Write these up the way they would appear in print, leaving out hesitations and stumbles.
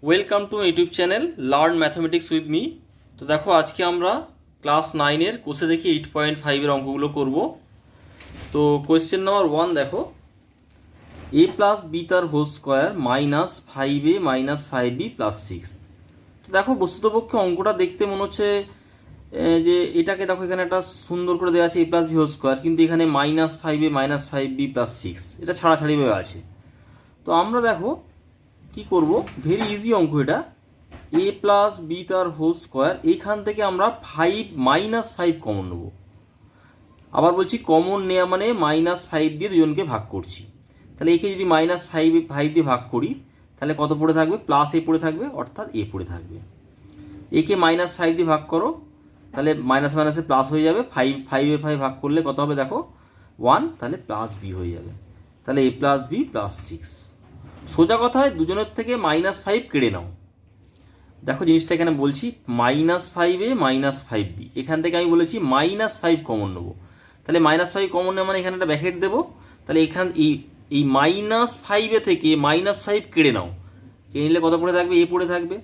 Welcome to YouTube channel learn mathematics with me. তো দেখো আজকে আমরা ক্লাস 9-এর কোষে দেখি 8.5-এর অঙ্কগুলো করব। তো কোয়েশ্চেন নাম্বার 1 দেখো, a প্লাস বি তার whole square minus 5a minus 5b plus 6। তো দেখো বস্তুতপক্ষে অঙ্কটা দেখতে মনে হচ্ছে যে এটাকে দেখো এখানে একটা সুন্দর করে দেওয়া আছে a plus B whole square, কিন্তু এখানে minus 5a minus 5b plus 6 এটা ছাড়াছাড়িভাবে আছে। তো আমরা দেখো কি করব, ভেরি ইজি অঙ্ক এটা। এ প্লাস বি তার হোল স্কোয়ার, এইখান থেকে আমরা 5 মাইনাস 5 কমন নেব। আবার বলছি কমন নেওয়া মানে মাইনাস 5 দিয়ে দুজনকে ভাগ করছি। তাহলে একে যদি মাইনাস 5 দিয়ে ভাগ করি তাহলে কত পড়ে থাকবে, প্লাস এ পড়ে থাকবে, অর্থাৎ এ পড়ে থাকবে। একে মাইনাস 5 দিয়ে ভাগ করো তাহলে মাইনাস মাইনাসে প্লাস হয়ে যাবে, 5 ভাগ করলে কত হবে দেখো 1, তাহলে প্লাস বি হয়ে যাবে। তাহলে এ প্লাস বি প্লাস 6। সোজা কথায় দুজনের থেকে মাইনাস 5 কেড়ে নাও। দেখো জিনিসটা এখানে বলছি মাইনাস 5a মাইনাস 5b, এখান থেকে আমি বলেছি মাইনাস 5 কমন নেবো। তাহলে মাইনাস 5 কমন নেওয়া মানে এখানে একটা ব্র্যাকেট দেবো। তাহলে এই মাইনাস 5a থেকে মাইনাস 5 কেড়ে নাও, কেড়ে নিলে কত পড়ে থাকবে, এ পড়ে থাকবে।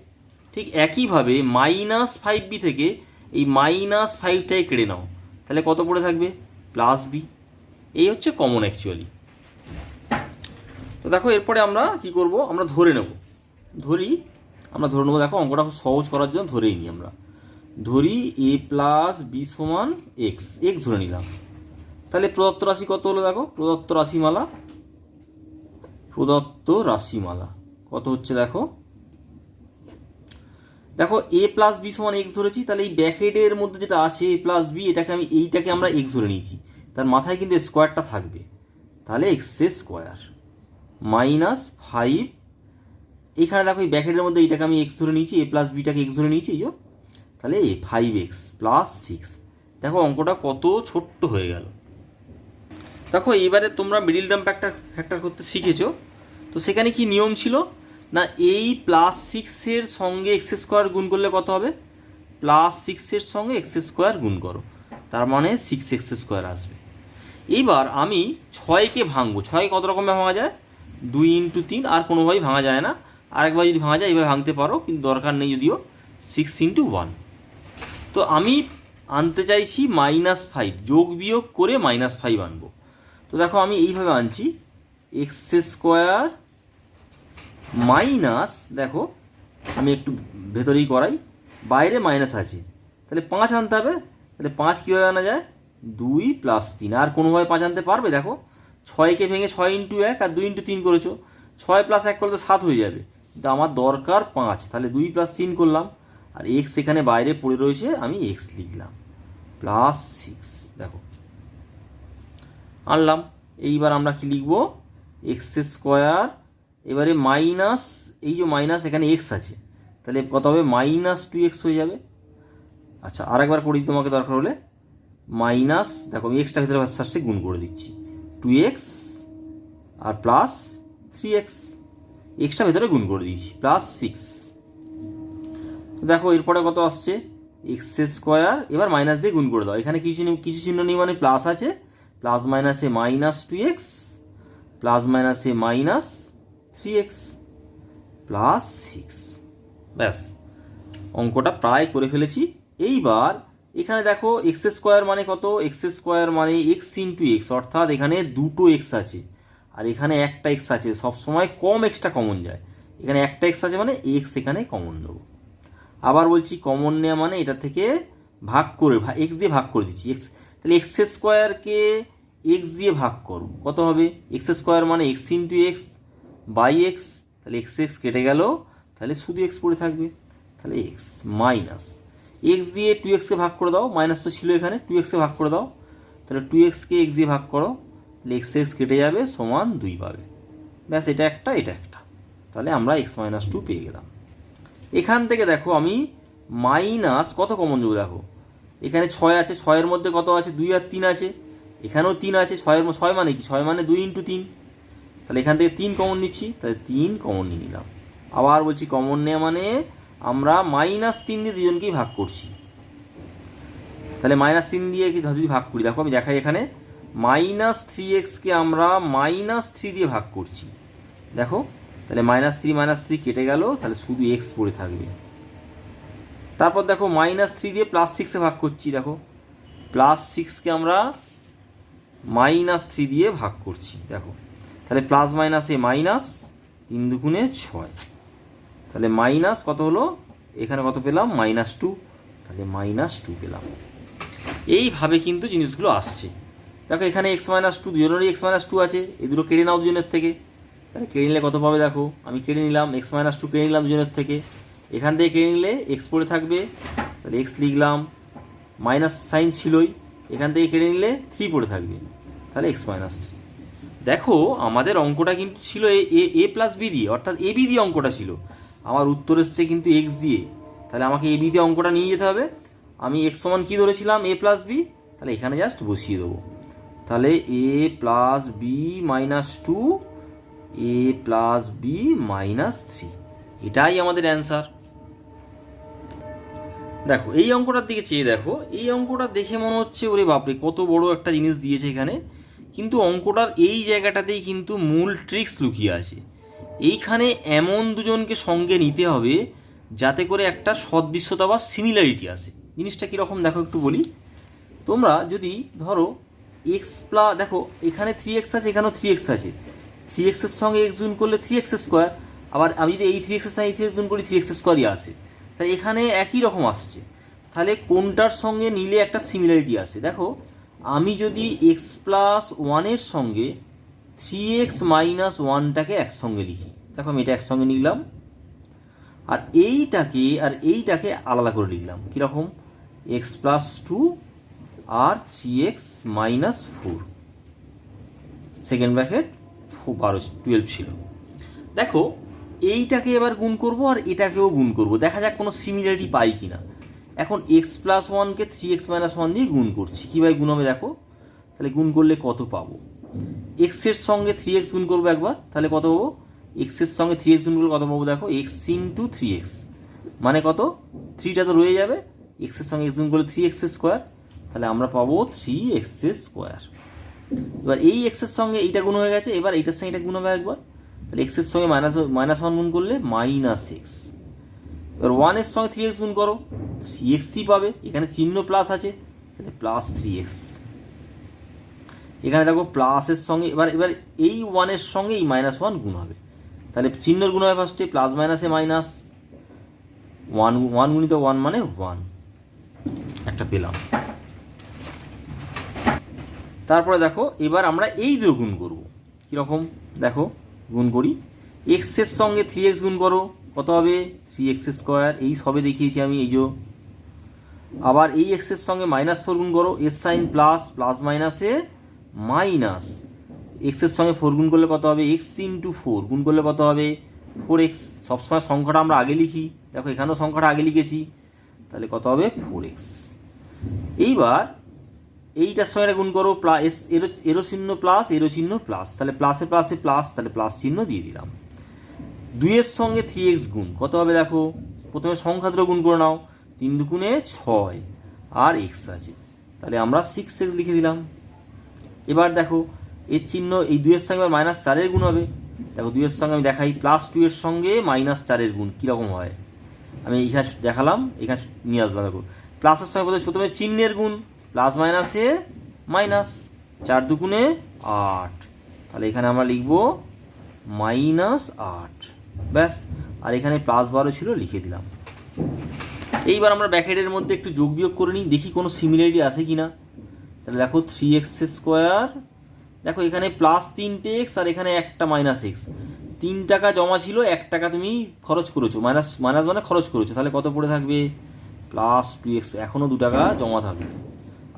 ঠিক একইভাবে মাইনাস 5b থেকে এই মাইনাস 5টাই কেড়ে নাও, তাহলে কত পড়ে থাকবে, প্লাস বি। এই হচ্ছে কমন অ্যাকচুয়ালি। তো দেখো এরপরে আমরা কি করব, আমরা ধরে নেব। আমরা ধরে নেবো, দেখো অঙ্কটা খুব সহজ করার জন্য ধরেই নিই। আমরা ধরি এ প্লাস বি সমান এক্স, এক্স ধরে নিলাম। তাহলে প্রদত্ত রাশি কত হলো দেখো, প্রদত্ত রাশিমালা কত হচ্ছে দেখো, এ প্লাস বি সমান এক্স ধরেছি। তাহলে এই ব্র্যাকেটের মধ্যে যেটা আছে এ প্লাস বি, এইটাকে আমরা এক্স ধরে নিয়েছি, তার মাথায় কিন্তু স্কোয়ারটা থাকবে। তাহলে এক্স স্কোয়ার মাইনাস 5, এখানে দেখো এই ব্র্যাকেটের মধ্যে এইটাকে আমি এক্স ধরে নিয়েছি, এ প্লাস বিটাকে এক্স ধরে নিয়েছি, এই যে তাহলে 5x প্লাস 6। দেখো অঙ্কটা কত ছোট্ট হয়ে গেল। দেখো এইবারে তোমরা মিডিল টার্ম ফ্যাক্টর করতে শিখেছো। তো সেখানে কি নিয়ম ছিল না, এই প্লাস 6-এর সঙ্গে এক্স স্কোয়ার গুণ করলে কত হবে, প্লাস 6-এর সঙ্গে এক্স স্কোয়ার গুণ করো, তার মানে 6x স্কোয়ার আসবে। এইবার আমি 6কে ভাঙবো। 6 কত রকমভাবে ভাঙা যায়, 2 × 3, আর কোনোভাবেই ভাঙা যায় না। আরেকবার যদি ভাঙা যায় এইভাবে ভাঙতে পারো, কিন্তু দরকার নেই যদিও, 6 × 1। তো আমি আনতে চাইছি -5, যোগ বিয়োগ করে -5 আনবো। তো দেখো আমি এইভাবে আনছি, এক্স স্কোয়ার মাইনাস, দেখো আমি একটু ভেতরেই করাই, বাইরে মাইনাস আছে, তাহলে 5 আনতে হবে। তাহলে 5 কীভাবে আনা যায়, 2 + 3। আর কোনোভাবে 5 আনতে পারবে, দেখো 6কে ভেঙে 6 × 1 আর 2 × 3 করেছো, 6 + 1 করলে তো 7 হয়ে যাবে, কিন্তু আমার দরকার 5। তাহলে 2 + 3 করলাম, আর এক্স এখানে বাইরে পড়ে রয়েছে, আমি এক্স লিখলাম প্লাস 6। দেখো আনলাম। এইবার আমরা কি লিখব, এক্স স্কোয়ার, এবারে মাইনাস, এই যে মাইনাস এখানে এক্স আছে, তাহলে কত হবে, -2x হয়ে যাবে। আচ্ছা আরেকবার করি তোমাকে দরকার হলে, মাইনাস, দেখো আমি এক্সটা ভিতরে ফার্স্টে গুণ করে দিচ্ছি, 2x আর প্লাস 3x, এক্সটা ভেতরে গুণ করে দিয়েছি, প্লাস 6। দেখো এরপরে কত আসছে, এক্স স্কোয়ার, এবার মাইনাস দিয়ে গুণ করে দাও, এখানে কিছু চিহ্ন নেই মানে প্লাস আছে, প্লাস মাইনাসে -2x প্লাস মাইনাসে -3x প্লাস 6। ব্যাস অঙ্কটা প্রায় করে ফেলেছি। এইবার এখানে দেখো এক্স স্কোয়ার মানে কত, এক্স স্কোয়ার মানে x × x, অর্থাৎ এখানে দুটো এক্স আছে আর এখানে একটা এক্স আছে, সবসময় কম এক্সটা কমন যায়, এখানে একটা এক্স আছে মানে এক্স এখানে কমন নেব। আবার বলছি কমন নেওয়া মানে এটা থেকে ভাগ করে, এক্স দিয়ে ভাগ করে দিচ্ছি, এক্স, তাহলে এক্স স্কোয়ারকে এক্স দিয়ে ভাগ করো, কত হবে, এক্স স্কোয়ার মানে x × x বাই এক্স, তাহলে এক্স কেটে গেল, তাহলে শুধু এক্স পড়ে থাকবে। তাহলে এক্স মাইনাস, এক্স দিয়ে 2xকে ভাগ করে দাও, মাইনাস তো ছিল এখানে, 2xকে ভাগ করে দাও, তাহলে 2xকে এক্স দিয়ে ভাগ করো, তাহলে এক্স কেটে যাবে, সমান 2 পাবে। ব্যাস এটা একটা, তাহলে আমরা x-2 পেয়ে গেলাম। এখান থেকে দেখো আমি মাইনাস কত কমন দেবো, দেখো এখানে 6 আছে, 6-এর মধ্যে কত আছে, 2 আর 3 আছে, এখানেও 3 আছে, 6 মানে কি, 6 মানে 2 × 3, তাহলে এখান থেকে 3 কমন নিচ্ছি, তাহলে 3 কমন নিয়ে নিলাম। আবার বলছি কমন নেওয়া মানে আমরা -3 দিয়ে দুজনকেই ভাগ করছি, তাহলে -3 দিয়ে কি যদি ভাগ করি, দেখো আমি দেখাই, এখানে -3x কে আমরা -3 দিয়ে ভাগ করছি, দেখো তাহলে -3 কেটে গেল, তাহলে শুধু এক্স পড়ে থাকবে। তারপর দেখো -3 দিয়ে +6-এ ভাগ করছি, দেখো +6কে আমরা -3 দিয়ে ভাগ করছি, দেখো তাহলে প্লাস মাইনাসে মাইনাস, 3 দুগুণে 6, তাহলে মাইনাস কত হলো, এখানে কত পেলাম -2, তাহলে -2 পেলাম। এইভাবে কিন্তু জিনিসগুলো আসছে। দেখো এখানে x-2 দুজনেরই x-2 আছে, এই দুটো কেড়ে নাও দুজনের থেকে, তাহলে কেড়ে নিলে কত পাবে, দেখো আমি কেড়ে নিলাম x-2 কেড়ে নিলাম দুজনের থেকে, এখান থেকে কেড়ে নিলে এক্স পড়ে থাকবে, তাহলে এক্স লিখলাম, মাইনাস সাইন ছিলই, এখান থেকে কেড়ে নিলে 3 পড়ে থাকবে, তাহলে x-3। দেখো আমাদের অঙ্কটা কিন্তু ছিল এ প্লাস বি দিয়ে, অর্থাৎ এ বি দিয়ে অঙ্কটা ছিল, আমার উত্তর এসছে কিন্তু এক্স দিয়ে, তাহলে আমাকে এ বি দিয়ে অঙ্কটা নিয়ে যেতে হবে। আমি এক্স সমান কী ধরেছিলাম, এ প্লাস বি, তাহলে এখানে জাস্ট বসিয়ে দেবো, তাহলে এ প্লাস বি -2, এ প্লাস বি -3, এটাই আমাদের অ্যান্সার। দেখো এই অঙ্কটার দিকে চেয়ে দেখো, এই অঙ্কটা দেখে মনে হচ্ছে ওরে বাপরে কত বড় একটা জিনিস দিয়েছে এখানে, কিন্তু অঙ্কটার এই জায়গাটাতেই কিন্তু মূল ট্রিক্স লুকিয়ে আছে। এইখানে এমন দুজনকে সঙ্গে নিতে হবে যাতে করে একটা সদৃশ্যতা বা সিমিলারিটি আসে। জিনিসটা কীরকম দেখো একটু বলি, তোমরা যদি ধরো এক্স প্লাস, দেখো এখানে 3x আছে, এখানেও 3x আছে, 3xের সঙ্গে এক্স গুণ করলে 3x², আবার আমি যদি এই 3xের সঙ্গে এই 3x গুণ করি 3x²ই আসে, তাই এখানে একই রকম আসছে, তাহলে কোনটার সঙ্গে নিলে একটা সিমিলারিটি আসে। দেখো আমি যদি x+1-এর সঙ্গে 3x - 1টাকে একসঙ্গে লিখি, দেখো আমি এটা একসঙ্গে নিলাম, আর এইটাকে আলাদা করে লিখলাম, কীরকম, x+2 আর 3x - 4, সেকেন্ড ব্র্যাকেট 12 ছিল। দেখো এইটাকে এবার গুণ করব আর এটাকেও গুণ করব, দেখা যাক কোনো সিমিলারিটি পাই কি না। এখন x+1কে 3x - 1 দিয়ে গুণ করছি, কীভাবে গুণ হবে দেখো, তাহলে গুণ করলে কত পাবো, এক্সের সঙ্গে 3x গুণ করবো একবার, তাহলে কত পাবো, এক্সের সঙ্গে 3x গুণ করলে কত পাবো, দেখো x × 3x মানে কত, 3টা তো রয়ে যাবে, এক্সের সঙ্গে x গুণ করলে 3x², তাহলে আমরা পাবো 3x²। এবার এই এক্সের সঙ্গে এইটা গুণ হয়ে গেছে, এবার এইটার সঙ্গে এটা গুণ হবে একবার, তাহলে এক্সের সঙ্গে -1 গুণ করলে -x, এবার 1-এর সঙ্গে 3x গুণ করো, 3xই পাবে, এখানে চিহ্ন প্লাস আছে, তাহলে +3x। এখানে দেখো প্লাসের সঙ্গে এবার এই 1-এর সঙ্গে এই -1 গুণ হবে, তাহলে চিহ্নর গুণ হবে ফার্স্টে, প্লাস মাইনাসে মাইনাস, 1 গুণিত 1 মানে 1, একটা পেলাম। তারপরে দেখো এবার আমরা এই দুটো গুণ করব, কীরকম দেখো গুণ করি, এক্সের সঙ্গে 3x গুণ করো, কত হবে, 3x², এই সবে দেখিয়েছি আমি, এই যে। আবার এই এক্সের সঙ্গে -4 গুণ করো, এস সাইন প্লাস, প্লাস মাইনাসে মাইনাস, এক্সের সঙ্গে 4 গুণ করলে কত হবে, x × 4 গুণ করলে কত হবে, 4x, সবসময় সংখ্যাটা আমরা আগে লিখি, দেখো এখানেও সংখ্যাটা আগে লিখেছি, তাহলে কত হবে 4x। এইবার এইটার সঙ্গে এটা গুণ করো, প্লাস এরো চিহ্ন প্লাস, এরো চিহ্ন প্লাস, তাহলে প্লাসে প্লাসে প্লাস, তাহলে প্লাস চিহ্ন দিয়ে দিলাম। 2-এর সঙ্গে 3x গুণ কত হবে, দেখো প্রথমে সংখ্যা দুটো গুণ করে নাও, 3 দুগুণে 6 আর x আছে, তাহলে আমরা 6x লিখে দিলাম। এবার দেখো এর চিহ্ন, এই 2-এর সঙ্গে -4-এর গুণ হবে, দেখো 2-এর সঙ্গে আমি দেখাই, +2-এর সঙ্গে -4-এর গুণ কীরকম হয়, আমি এখানে দেখালাম, এখানে নিয়ে আসলাম। দেখো প্লাসের সঙ্গে প্রথমে চিহ্নের গুণ, প্লাস মাইনাসে মাইনাস, 4 দুগুণে 8, তাহলে এখানে আমরা লিখব -8, ব্যাস। আর এখানে +12 ছিল, লিখে দিলাম। এইবার আমরা ব্র্যাকেটের মধ্যে একটু যোগ বিয়োগ করে নিই, দেখি কোনো সিমিলারিটি আসে কি না। তাহলে দেখো 3x², দেখো এখানে +3x আর এখানে একটা -x, 3 টাকা জমা ছিল, 1 টাকা তুমি খরচ করেছো, মাইনাস মানে খরচ করেছো, তাহলে কত পড়ে থাকবে, +2x, এখনও 2 টাকা জমা থাকবে,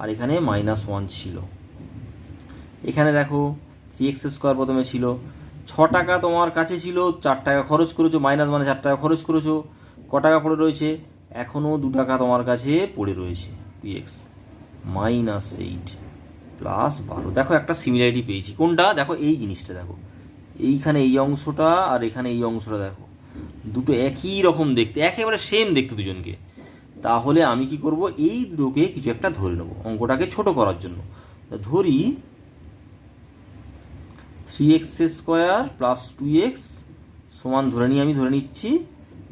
আর এখানে -1 ছিল। এখানে দেখো 3x² প্রথমে ছিল, 6 টাকা তোমার কাছে ছিল, 4 টাকা খরচ করেছো, মাইনাস মানে 4 টাকা খরচ করেছো, ক টাকা পড়ে রয়েছে, এখনও 2 টাকা তোমার কাছে পড়ে রয়েছে, 2x -8 +12। দেখো একটা সিমিলারিটি পেয়েছি, কোনটা দেখো, এই জিনিসটা দেখো, এইখানে এই অংশটা আর এখানে এই অংশটা, দেখো দুটো একই রকম দেখতে, একেবারে সেম দেখতে দুজনকে। তাহলে আমি কি করব, এই দুটোকে কিছু একটা ধরে নেব অঙ্কটাকে ছোট করার জন্য। ধরি 3x² + 2x সমান ধরে নিই, আমি ধরে নিচ্ছি,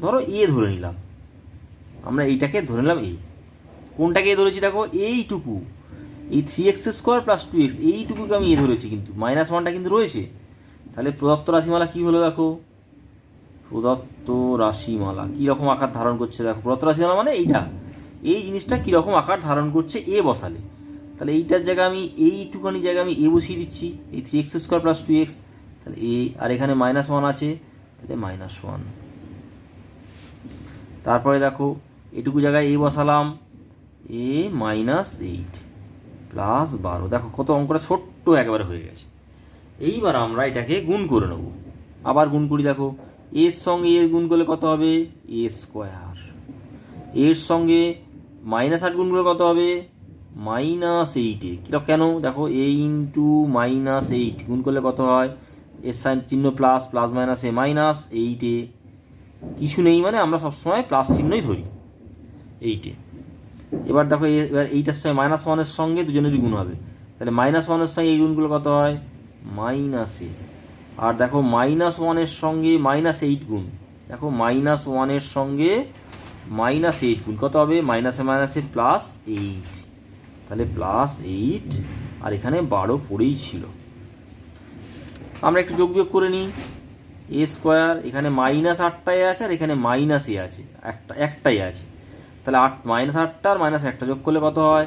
ধরো এ ধরে নিলাম, আমরা এইটাকে ধরে নিলাম এ। কোনটাকে এ ধরেছি দেখো, এইটুকু, এই 3x² + 2x এইটুকুকে আমি এ ধরেছি, কিন্তু -1টা কিন্তু রয়েছে। তাহলে প্রদত্ত রাশিমালা কী হলো দেখো, প্রদত্ত রাশিমালা কীরকম আকার ধারণ করছে দেখো। প্রদত্ত রাশিমালা মানে এইটা, এই জিনিসটা কীরকম আকার ধারণ করছে এ বসালে। তাহলে এইটার জায়গায় আমি এইটুখানি জায়গায় আমি এ বসিয়ে দিচ্ছি, এই 3x² + 2x, তাহলে এ, আর এখানে -1 আছে, তাহলে -1। তারপরে দেখো এটুকু জায়গায় এ বসালাম, এ -8 + 12। দেখো কত অঙ্কটা ছোট্ট একেবারে হয়ে গেছে। এইবার আমরা এটাকে গুণ করে নেব। আবার গুণ করি, দেখো এর সঙ্গে এর গুণ করলে কত হবে, a²। এর সঙ্গে -8 গুণ করলে কত হবে, -8। কিরকম কেন দেখো, a × -8 গুণ করলে কত হয়, এর সাইন চিহ্ন প্লাস, প্লাস মাইনাসে -8এ কিছু নেই, মানে আমরা সবসময় প্লাস চিহ্নই ধরি 8-এ। এবার দেখো এবার এইটার সঙ্গে -1-এর সঙ্গে দুজনেরই গুণ হবে, তাহলে -1-এর সঙ্গে এই গুণগুলো কত হয়, -a। আর দেখো -1-এর সঙ্গে -8 গুণ, দেখো -1-এর সঙ্গে -8 গুণ কত হবে, মাইনাসে মাইনাসে +8, তাহলে +8, আর এখানে 12 পড়েই ছিল। আমরা একটু যোগ বিয়োগ করে নিই, a², এখানে -8টাই আছে আর এখানে -a আছে, একটাই আছে, তাহলে 8 আর -1টা যোগ করলে কত হয়,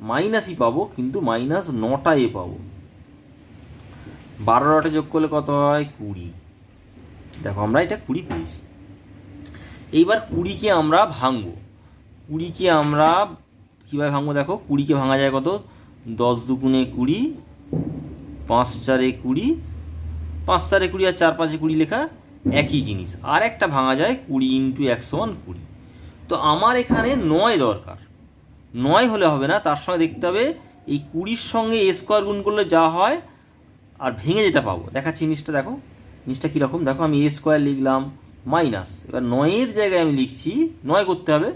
মাইনাসই পাবো, কিন্তু -9টাই পাবো। 12টা যোগ করলে কত হয়, 20। দেখো আমরা এটা 20 পেয়েছি। এইবার 20কে আমরা ভাঙবো। 20কে আমরা কীভাবে ভাঙবো দেখো, 20কে ভাঙা যায় কত, 10 × 2 = 20, 5 × 4 = 20, 5 × 4 = 20 আর 4 × 5 = 20 লেখা একই জিনিস। আর একটা ভাঙা যায় 20 × 1 = 20। তো আমার এখানে 9 দরকার। 9 হলে হবে না, তার সঙ্গে দেখতে হবে এই 20-র সঙ্গে a² গুণ করলে যা হয়, আর ভেঙে যেটা পাবো দেখাচ্ছি জিনিসটা। দেখো জিনিসটা কীরকম, দেখো আমি a² লিখলাম মাইনাস, এবার 9-এর জায়গায় আমি লিখছি 9 করতে হবে।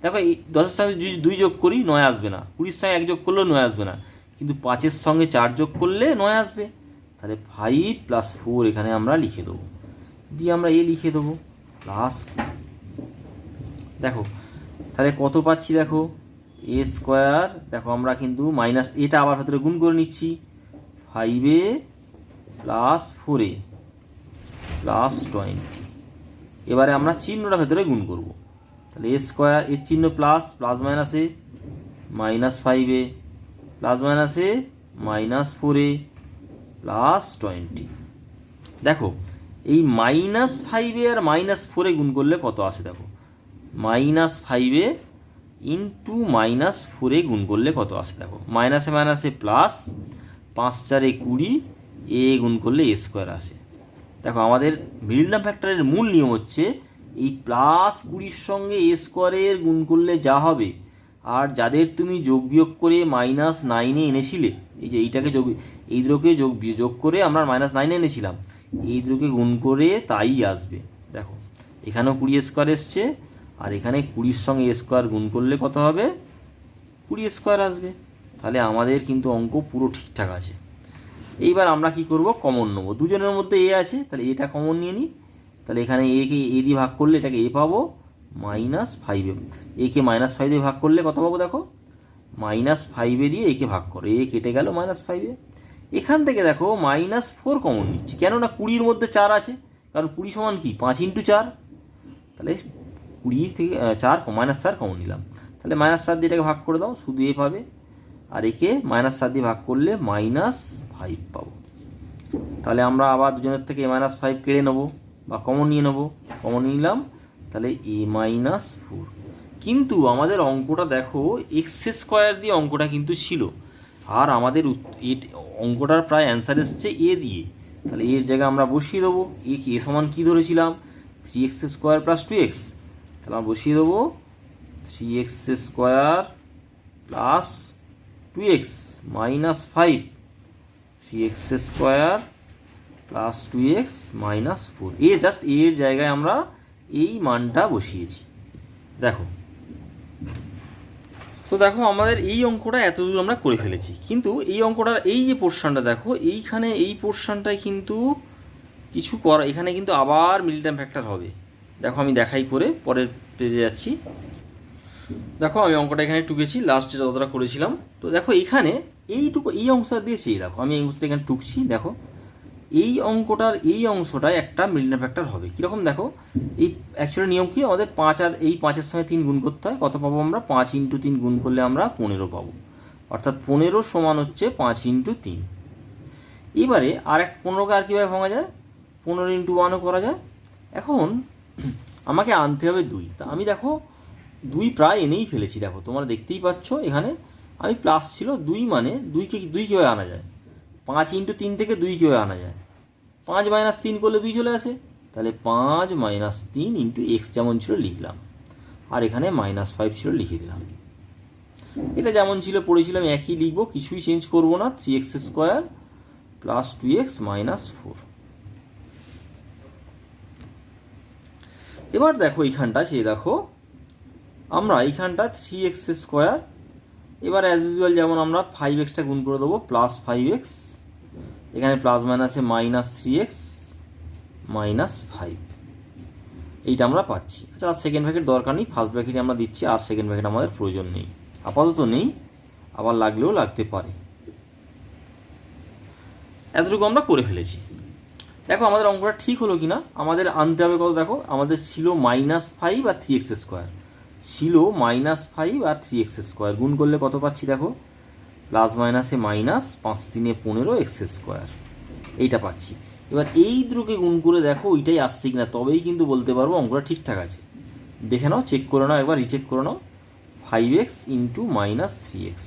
দেখো এই 10-এর সঙ্গে 2 যোগ করি 9 আসবে না, 20-র সঙ্গে 1 যোগ করলেও 9 আসবে না, কিন্তু 5-এর সঙ্গে 4 যোগ করলে 9 আসবে। তাহলে 5 + 4 এখানে আমরা লিখে দেবো, দিয়ে আমরা এ লিখে দেবো +20। দেখো তাহলে কত পাচ্ছি, দেখো a², দেখো আমরা কিন্তু মাইনাস এটা আবার ভেতরে গুণ করে নিচ্ছি, 5a + 4a + 20। এবারে আমরা চিহ্নটা ভেতরে গুণ করব, তাহলে a² এর চিহ্ন প্লাস, প্লাস মাইনাসে -5a প্লাস মাইনাসে -4a + 20। দেখো এই -5a আর -4a গুণ করলে কত আসে, দেখো -5a × -4a গুণ করলে কত আসে, দেখো মাইনাসে মাইনাসে প্লাস, 5 × 4 = 20, এ গুণ করলে a² আসে। দেখো আমাদের মিডল টার্ম ফ্যাক্টরের মূল নিয়ম হচ্ছে এই +20-র সঙ্গে a² গুণ করলে যা হবে, আর যাদের তুমি যোগ বিয়োগ করে -9-এ এনেছিলে, এই যে এইটাকে এই দুটোকে যোগ করে আমরা -9-এ এনেছিলাম, এই দুটোকে গুণ করে তাই আসবে। দেখো এখানেও 20² এসছে, আর এখানে 20-র সঙ্গে a² গুণ করলে কত হবে, 20² আসবে। তাহলে আমাদের কিন্তু অঙ্ক পুরো ঠিকঠাক আছে। এইবার আমরা কি করব, কমন নেব। দুজনের মধ্যে এ আছে, তাহলে এটা কমন নিয়ে নিই। তাহলে এখানে একে এ দিয়ে ভাগ করলে এটাকে এ পাবো, -5a। একে -5 দিয়ে ভাগ করলে কত পাবো, দেখো -5a দিয়ে একে ভাগ করো, এ কেটে গেল -5a। এখান থেকে দেখো -4 কমন নিচ্ছি, কেননা 20-র মধ্যে 4 আছে, কারণ 20 সমান কি 5 × 4, তাহলে 20 থেকে 4 -4 কমন নিলাম। তাহলে -4 দিয়ে এটাকে ভাগ করে দাও, শুধু এ পাবে, আর একে -4 দিয়ে ভাগ করলে -5 পাবো। তাহলে আমরা আবার দুজনের থেকে -5 কেড়ে নেবো বা কমন নিয়ে নেবো, কমন নিলাম, তাহলে a-4। কিন্তু আমাদের অঙ্কটা দেখো x² দিয়ে অঙ্কটা কিন্তু ছিল, আর আমাদের অঙ্কটার প্রায় অ্যান্সার এসছে এ দিয়ে। তাহলে এর জায়গায় আমরা বসিয়ে দেবো, এ সমান কী ধরেছিলাম, 3x² + 2x। তাহলে আমরা বসিয়ে দেবো 3x² + 2x -5, 3x² + 2x -4। Just এর জায়গায় আমরা এই মানটা বসিয়েছি। দেখো তো দেখো আমাদের এই অঙ্কটা এতদূর আমরা করে ফেলেছি, কিন্তু এই অঙ্কটার এই যে পোর্শনটা দেখো, এইখানে এই পোর্শনটায় কিন্তু কিছু করা, এখানে কিন্তু আবার মিডল টার্ম ফ্যাক্টর হবে। দেখো আমি দেখাই করে পরের পেজে যাচ্ছি। দেখো আমি অঙ্কটা এখানে টুকেছি, লাস্টে যতটা করেছিলাম। তো দেখো এখানে এইটুকু এই অংশটা দিয়েছি, দেখো আমি এই অংশটা এখানে টুকছি। দেখো এই অঙ্কটার এই অংশটায় একটা মিডল টার্ম ফ্যাক্টর হবে। কীরকম দেখো, এই অ্যাকচুয়ালি নিয়ম কি, আমাদের 5 আর এই 5-এর সঙ্গে 3 গুণ করতে হয়। কত পাবো আমরা? 5 × 3 গুণ করলে আমরা 15 পাবো। অর্থাৎ 15 সমান হচ্ছে 5 × 3। এবারে আর এক 15কে আর কীভাবে ভাঙা যায়? 15 × 1ও করা যায়। এখন আমাকে আনতে হবে 2। তা আমি দেখো 2 প্রায় এনেই ফেলেছি। দেখো তোমরা দেখতেই পাচ্ছ এখানে আমি প্লাস ছিল 2, মানে 2কে 2 কীভাবে আনা যায়? 5 × 3 থেকে 2 কীভাবে আনা যায়? 5 - 3 করলে 2 চলে আসে। তাহলে 5 - 3 × x যেমন ছিল লিখলাম, আর এখানে -5 ছিল লিখে দিলাম। এটা যেমন ছিল পড়েছিলাম একই লিখবো, কিছুই চেঞ্জ করব না। 3x² + 2x - 4। এবার দেখো এইখানটা দেখো আমরা এইখানটা 3x², এবার অ্যাজ ইউজুয়াল যেমন আমরা 5xটা গুণ করে দেবো, +5x, এখানে প্লাস মাইনাসে -3x -5, এইটা আমরা পাচ্ছি। আচ্ছা, আর সেকেন্ড ব্র্যাকেট দরকার নেই, ফার্স্ট ব্র্যাকেটে আমরা দিচ্ছি, আর সেকেন্ড ব্র্যাকেট আমাদের প্রয়োজন নেই, আপাতত নেই, আবার লাগলেও লাগতে পারে। এতটুকু আমরা করে ফেলেছি। দেখো আমাদের অঙ্কটা ঠিক হলো কি না, আমাদের আনতে হবে কত? দেখো আমাদের ছিল -5 আর 3x², ছিল -5 আর 3x², গুণ করলে কত পাচ্ছি? দেখো প্লাস মাইনাসে মাইনাস, 5 × 3 = 15x², এইটা পাচ্ছি। এবার এই দুটোকে গুণ করে দেখো ওইটাই আসছে কিনা, তবেই কিন্তু বলতে পারবো অঙ্কটা ঠিকঠাক আছে। দেখে নাও, চেক করে নাও, একবার রিচেক করে নাও। 5x × -3x,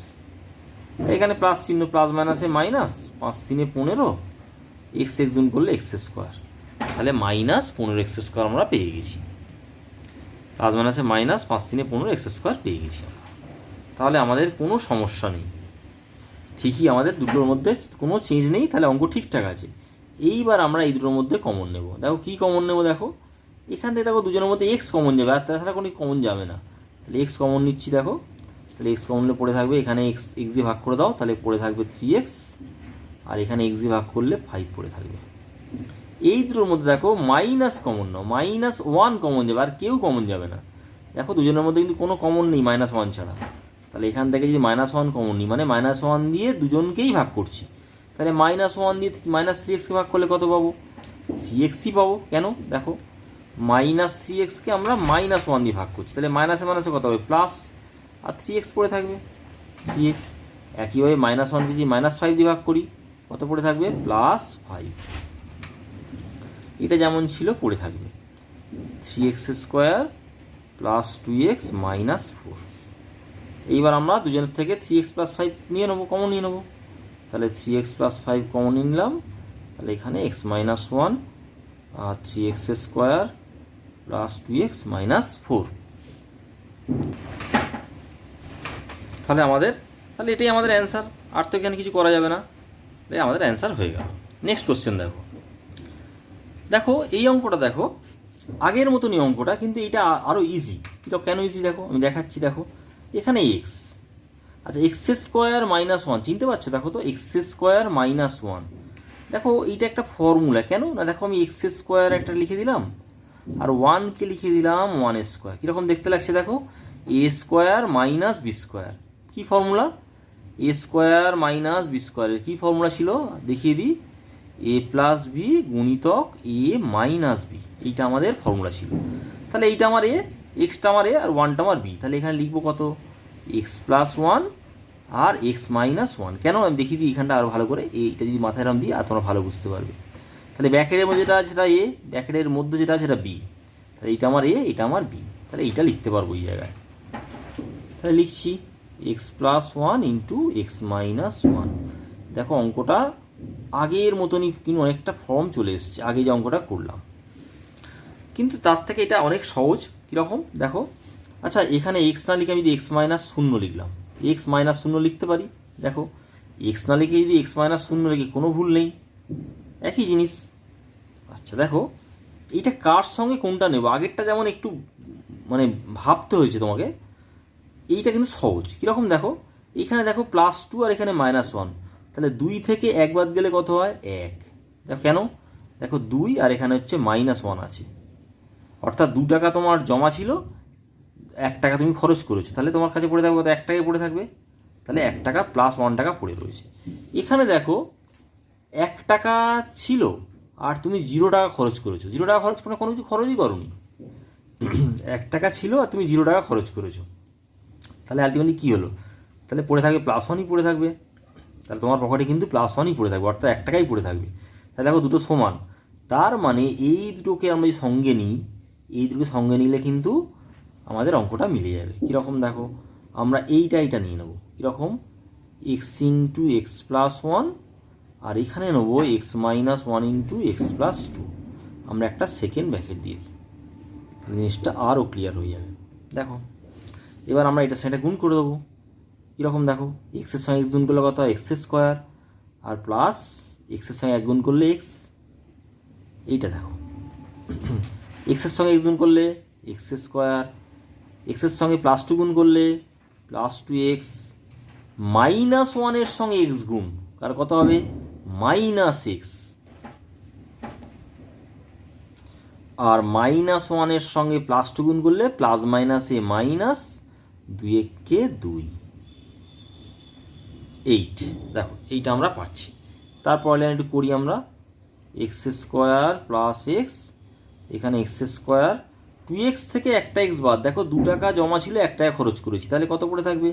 এখানে প্লাস চিহ্ন, প্লাস মাইনাসে মাইনাস, 5 × 3 = 15, x গুণ করলে x², তাহলে -15x² আমরা পেয়ে গেছি। প্লাস মাইনাসে মাইনাস, 5 × 3 = 15x² পেয়ে গেছি আমরা। তাহলে আমাদের কোনো সমস্যা নেই, ঠিকই আমাদের দুটোর মধ্যে কোনো চেঞ্জ নেই, তাহলে অঙ্ক ঠিকঠাক আছে। এইবার আমরা এই দুটোর মধ্যে কমন নেব। দেখো কী কমন নেব? দেখো এখান থেকে দেখো দুজনের মধ্যে x কমন যাবে, আর তাছাড়া কোনো কমন যাবে না। তাহলে x কমন নিচ্ছি। দেখো তাহলে x কমন নিলে পড়ে থাকবে, এখানে x দিয়ে ভাগ করে দাও, তাহলে পড়ে থাকবে 3x, আর এখানে x দিয়ে ভাগ করলে 5 পড়ে থাকবে। এই দুটোর মধ্যে দেখো মাইনাস কমন নাও, -1 কমন যাবে, আর কেউ কমন যাবে না। দেখো দুজনের মধ্যে কিন্তু কোনো কমন নেই -1 ছাড়া। তাহলে এখান থেকে যদি -1 কমন নিই, মানে -1 দিয়ে দুজনকেই ভাগ করছি, তাহলে -1 দিয়ে -3xকে ভাগ করলে কত পাবো? 3xই পাবো। কেন? দেখো -3xকে আমরা -1 দিয়ে ভাগ করছি, তাহলে মাইনাসে মাইনাসে কত হবে? প্লাস, আর 3x পড়ে থাকবে 3x। একইভাবে -1 যদি -5 দিয়ে ভাগ করি, কত পড়ে থাকবে? +5। এটা যেমন ছিল পড়ে থাকবে 3x² + 2x - 4। এইবার আমরা দুজনের থেকে 3x + 5 নিয়ে নেবো, কমন নিয়ে নেবো। তাহলে 3x + 5 কমন নিলাম, তাহলে এখানে x - 1 আর 3x² + 2x - 4। তাহলে এটাই আমাদের অ্যান্সার, আর তো এখানে কিছু করা যাবে না, এটাই আমাদের অ্যান্সার হয়ে গেল। নেক্সট কোশ্চেন দেখো। দেখো এই অঙ্কটা দেখো আগের মতনই অঙ্কটা, কিন্তু এটা আরও ইজি। এটা কেন ইজি দেখো আমি দেখাচ্ছি। দেখো এখানে x, আচ্ছা x² - 1 চিনতে পারছো? দেখো তো x² - 1, দেখো এইটা একটা ফর্মুলা। কেন না, দেখো আমি x² একটা লিখে দিলাম, আর 1কে লিখে দিলাম 1² কীরকম দেখতে লাগছে? দেখো a² - b², কী ফর্মুলা? a² - b² এর কী ফর্মুলা ছিল দেখিয়ে দিই, a + b গুণিতক a - b, এইটা আমাদের ফর্মুলা ছিল। তাহলে এইটা আমার a, এক্সটা আমার a, আর 1টা আমার b। তাহলে এখানে লিখবো কত? x + 1 আর x - 1। কেন আমি দেখিয়ে দিই এখানটা আরও ভালো করে, এইটা যদি মাথায় রাম দিই আর তোমরা ভালো বুঝতে পারবে। তাহলে ব্র্যাকেটের মধ্যে যেটা আছে সেটা a, ব্র্যাকেটের মধ্যে যেটা আছে সেটা b, তাহলে এইটা আমার a, এটা আমার b, তাহলে এইটা লিখতে পারবো এই জায়গায়। তাহলে লিখছি x + 1 × x - 1। দেখো অঙ্কটা আগের মতনই, কিন্তু অনেকটা ফর্ম চলে এসেছে আগে যে অঙ্কটা করলাম, কিন্তু তার থেকে এটা অনেক সহজ। কীরকম দেখো, আচ্ছা এখানে x না লিখে আমি যদি x - 0 লিখলাম, x - 0 লিখতে পারি। দেখো x না লিখে যদি x - 0 লিখে কোনো ভুল নেই, একই জিনিস। আচ্ছা দেখো এইটা কার সঙ্গে কোনটা নেব, আগেরটা যেমন একটু মানে ভাবতে হয়েছে তোমাকে, এইটা কিন্তু সহজ। কীরকম দেখো এখানে দেখো +2 আর এখানে -1, তাহলে 2 থেকে 1 বাদ গেলে কত হয়? 1। দেখো কেন দেখো 2 আর এখানে হচ্ছে -1 আছে, অর্থাৎ 2 টাকা তোমার জমা ছিল, 1 টাকা তুমি খরচ করেছো, তাহলে তোমার কাছে পড়ে থাকবে কত? 1 টাকাই পড়ে থাকবে। তাহলে 1 টাকা প্লাস 1 টাকা পড়ে রয়েছে। এখানে দেখো 1 টাকা ছিল আর তুমি 0 টাকা খরচ করেছো। 0 টাকা খরচ করে কোনো কিছু খরচই করোনি। 1 টাকা ছিল আর তুমি 0 টাকা খরচ করেছো, তাহলে আলটিমেটলি কী হলো? তাহলে পড়ে থাকবে +1ই পড়ে থাকবে। তাহলে তোমার পকেটে কিন্তু +1ই পড়ে থাকবে, অর্থাৎ 1 টাকাই পড়ে থাকবে। তাহলে দেখো দুটো সমান, তার মানে এই দুটোকে আমরা যদি সঙ্গে নিই, এই দুটোকে সঙ্গে নিলে কিন্তু আমাদের অঙ্কটা মিলে যাবে। কীরকম দেখো, আমরা এইটা নিয়ে নেবো কীরকম, x ইন্টু এক্স প্লাস 1 আর এখানে নেবো x -1 ইন্টু এক্স প্লাস 2। আমরা একটা সেকেন্ড ব্র্যাকেট দিয়ে দিই, তাহলে জিনিসটা আরও ক্লিয়ার হয়ে যাবে। দেখো এবার আমরা এটার সঙ্গে গুণ করে দেবো। কীরকম দেখো, এক্সের সঙ্গে এক্স গুণ করলে কত হয়? x² আর প্লাস এক্সের সঙ্গে 1 গুণ করলে x। এইটা দেখো এক্সের সঙ্গে এক্স গুণ করলে x², এক্সের সঙ্গে +2 গুণ করলে +2x, -1 এর সঙ্গে এক্স গুণ, কার কত হবে? -x, আর -1 এর সঙ্গে +2 গুণ করলে +-a -2 কে 2, 8। দেখো এইটা আমরা পাচ্ছি। তারপর লাইন একটু করি আমরা, x² প্লাস x, এখানে x², 2x থেকে একটা x বাদ। দেখো 2 টাকা জমা ছিল, 1 টাকা খরচ করেছি, তাহলে কত পড়ে থাকবে?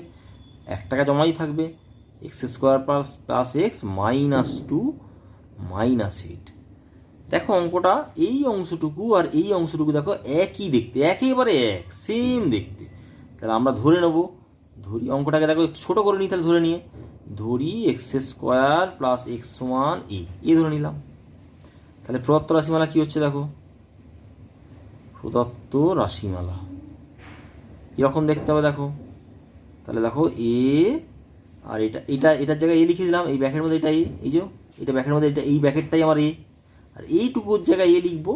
1 টাকা জমাই থাকবে। x² plus x -2 -8। দেখো অঙ্কটা এই অংশটুকু আর এই অংশটুকু দেখো একই দেখতে, একেবারে এক, সেম দেখতে। তাহলে আমরা ধরে নেব, ধরি অঙ্কটাকে দেখো একটু ছোটো করে নিই, তাহলে ধরে নিয়ে ধরি x² প্লাস x1 এ ধরে নিলাম। তাহলে প্রদত্ত রাশিমালা কী হচ্ছে দেখো, প্রদত্ত রাশিমালা কীরকম দেখতে হবে দেখো। তাহলে দেখো এ আর এটার জায়গায় এ লিখে দিলাম, এই ব্যাকের মধ্যে এটা এই যে এটা ব্যাকের মধ্যে এটা, এই ব্যাকেটটাই আমার এ, আর এইটুকুর জায়গায় এ লিখবো,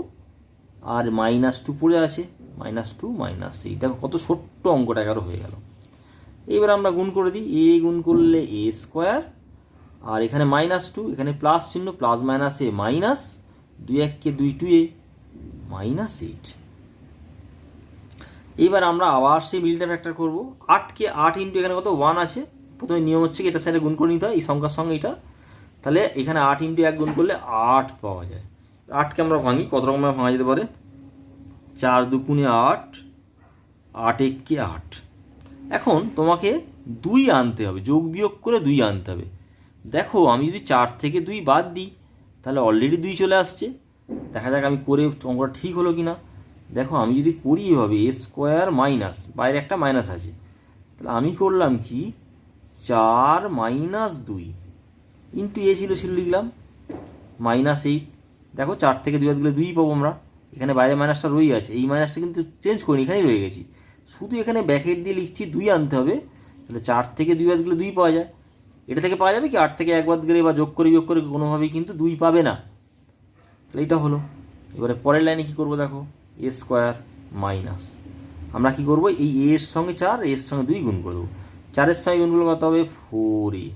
আর -2 পড়ে আছে, -2 -8। দেখো কত ছোট্ট অঙ্কটা 11 হয়ে গেল। এইবার আমরা গুণ করে দিই, এ গুণ করলে a², আর এখানে -2, এখানে প্লাস চিহ্ন, plus -a minus 2 1 K 2 2a -8। এইবার আমরা আবার সেই মিলটা ফ্যাক্টর করবো। 8কে 8 ইন্টু এখানে কত 1 আছে, প্রথমে নিয়ম হচ্ছে কি এটার সাথে গুণ করে নিতে হয় এই সংখ্যার সঙ্গে এটা। তাহলে এখানে 8 ইন্টু 1 গুণ করলে 8 পাওয়া যায়। 8কে আমরা ভাঙি, কত রকমভাবে ভাঙা যেতে পারে? 4 2 8, 8 1 কে 8। এখন তোমাকে 2 আনতে হবে, যোগ বিয়োগ করে 2 আনতে হবে। দেখো আমি যদি 4 থেকে 2 বাদ দিই, তাহলে অলরেডি 2 চলে আসছে। দেখা যাক আমি করে অঙ্কটা ঠিক হলো কি না। দেখো আমি যদি করি এভাবে a² মাইনাস, বাইরে একটা মাইনাস আছে, তাহলে আমি করলাম কি 4 - 2 ইন্টু এ ছিল লিখলাম -8। দেখো 4 থেকে 2 বাদ দিলে 2 পাবো আমরা, এখানে বাইরে মাইনাসটা রয়ে আছে, এই মাইনাসটা কিন্তু চেঞ্জ করিনি, এখানেই রয়ে গেছি, শুধু এখানে ব্র্যাকেট দিয়ে লিখছি 2 আনতে হবে। তাহলে 4 থেকে 2 বাদ দিলে 2 পাওয়া যায়। এটা থেকে পাওয়া যাবে কি 8 থেকে 1 বাদ গেলে বা যোগ করে বিয়োগ করে কোনোভাবেই কিন্তু 2 পাবে না। তাহলে এটা হলো। এবারে পরের লাইনে কী করবো দেখো, a² মাইনাস, আমরা কী করবো এই এর সঙ্গে 4, এর সঙ্গে 2 গুণ করে দেবো। 4-এর সঙ্গে গুণ করলে কত হবে 4a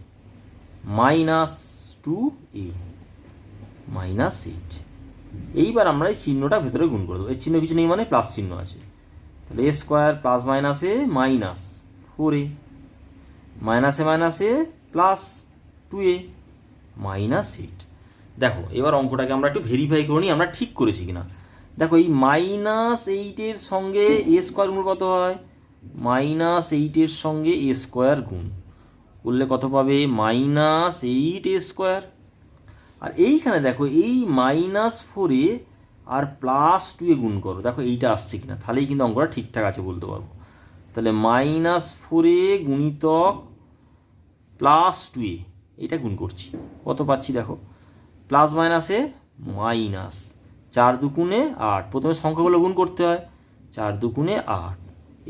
-2a -8। এইবার আমরা এই চিহ্নটা ভেতরে গুণ করে দেবো, এই চিহ্ন কিছু নেই মানে প্লাস চিহ্ন আছে। তাহলে a² plus -a minus 4a -a plus 2a -8। দেখো এবার অঙ্কটাকে আমরা একটু ভেরিফাই করে নিই আমরা ঠিক করেছি কিনা। দেখো এই -8-এর সঙ্গে a² গুণ কত হয়, -8-এর সঙ্গে a² গুণ করলে কত পাবে -8a²। আর এইখানে দেখো এই -4এ আর +2 গুণ করো, দেখো এইটা আসছে কিনা, তাহলেই কিন্তু অঙ্কটা ঠিকঠাক আছে বলতে পারবো। তাহলে -4 গুণিতক +2 এটা গুণ করছি, কত পাচ্ছি দেখো, প্লাস মাইনাসে মাইনাস, 4 2 8, প্রথমে সংখ্যাগুলো গুণ করতে হয়, 4 2 8,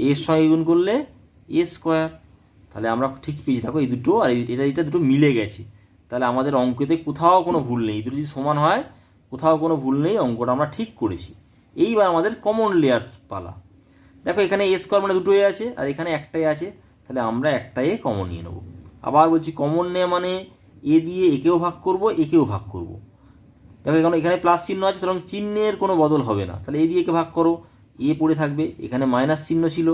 এর সঙ্গে গুণ করলে a²। তাহলে আমরা ঠিক পেয়েছি, দেখো এই দুটো আর এটা দুটো মিলে গেছে। তাহলে আমাদের অঙ্কেতে কোথাও কোনো ভুল নেই, দুটো যদি সমান হয় কোথাও কোনো ভুল নেই, অঙ্কটা আমরা ঠিক করেছি। এইবার আমাদের কমন লেয়ার পালা। দেখো এখানে a² মানে দুটোই আছে আর এখানে একটাই আছে, তাহলে আমরা একটাই কমন নিয়ে নেব। আবার বলছি কমন নেওয়া মানে এ দিয়ে একেও ভাগ করব, একেও ভাগ করব। দেখো এখানে প্লাস চিহ্ন আছে, সুতরাং চিহ্নের কোনো বদল হবে না। তাহলে এই দিয়ে ভাগ করো, এ পড়ে থাকবে, এখানে মাইনাস চিহ্ন ছিল,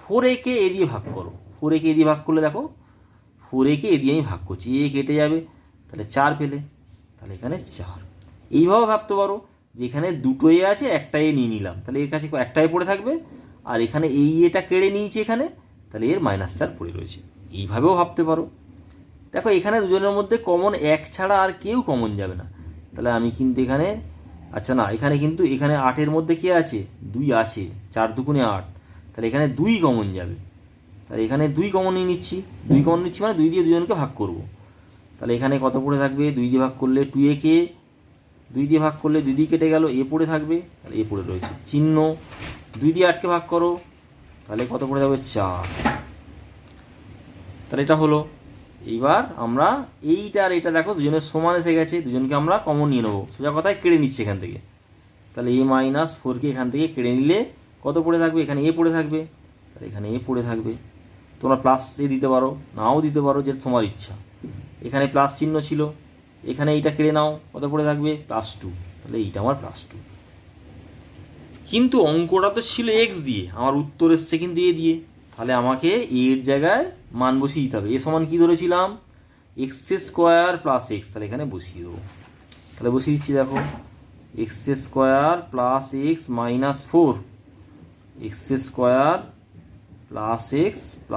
4a-কে এ দিয়ে ভাগ করো, 4a-কে এ দিয়ে ভাগ করলে দেখো 4a-কে এ দিয়ে আমি ভাগ করছি, এ কেটে যাবে, তাহলে 4 পেলে, তাহলে এখানে 4। এইভাবে ভাবতে পারো যে এখানে দুটো এ আছে, একটা এ নিয়ে নিলাম, তাহলে এর কাছে একটা এ পড়ে থাকবে, আর এখানে এই এটা কেড়ে নিয়েছি এখানে, তাহলে এর -4 পড়ে রয়েছে। এইভাবেও ভাবতে পারো। দেখো এখানে দুজনের মধ্যে কমন 1 ছাড়া আর কেউ কমন যাবে না, তাহলে আমি কিন্তু এখানে, আচ্ছা না, এখানে কিন্তু এখানে 8-এর মধ্যে কে আছে, 2 আছে, 4 2 8, তাহলে এখানে 2 কমন যাবে, তাহলে এখানে 2 কমন নিয়ে নিচ্ছি, 2 কমন নিচ্ছি মানে 2 দিয়ে দুজনকে ভাগ করব, তাহলে এখানে কত পড়ে থাকবে, 2 দিয়ে ভাগ করলে 2a-কে 2 দিয়ে ভাগ করলে 2 দিয়ে কেটে গেল, এ পড়ে থাকবে, তাহলে এ পড়ে রয়েছে চিহ্ন, 2 দিয়ে 8-কে ভাগ করো, তাহলে কত পড়ে যাবে, 4। তাহলে এটা হলো। এইবার আমরা এইটা আর এটা দেখো দুজনের সমান এসে গেছে, দুজনকে আমরা কমন নিয়ে নেবো, সোজা কথায় কেড়ে নিচ্ছে এখান থেকে, তাহলে a-4কে এখান থেকে কেড়ে নিলে কত পড়ে থাকবে, এখানে এ পড়ে থাকবে, তাহলে এখানে এ পড়ে থাকবে। তোমরা প্লাস এ দিতে পারো, নাও দিতে পারো, যে তোমার ইচ্ছা। এখানে প্লাস চিহ্ন ছিল, এখানে এইটা কেড়ে নাও, কত পড়ে থাকবে, +2, তাহলে এইটা আমার +2। কিন্তু অঙ্কটা তো ছিল এক্স দিয়ে, আমার উত্তর এসছে কিন্তু এ দিয়ে, তাহলে আমাকে এর জায়গায় মান বসিয়ে দিতে হবে। এ সমান কী ধরেছিলাম, x² + x, তাহলে এখানে বসিয়ে দেবো, তাহলে বসিয়ে দিচ্ছি। দেখো x² + x - 4, x² + x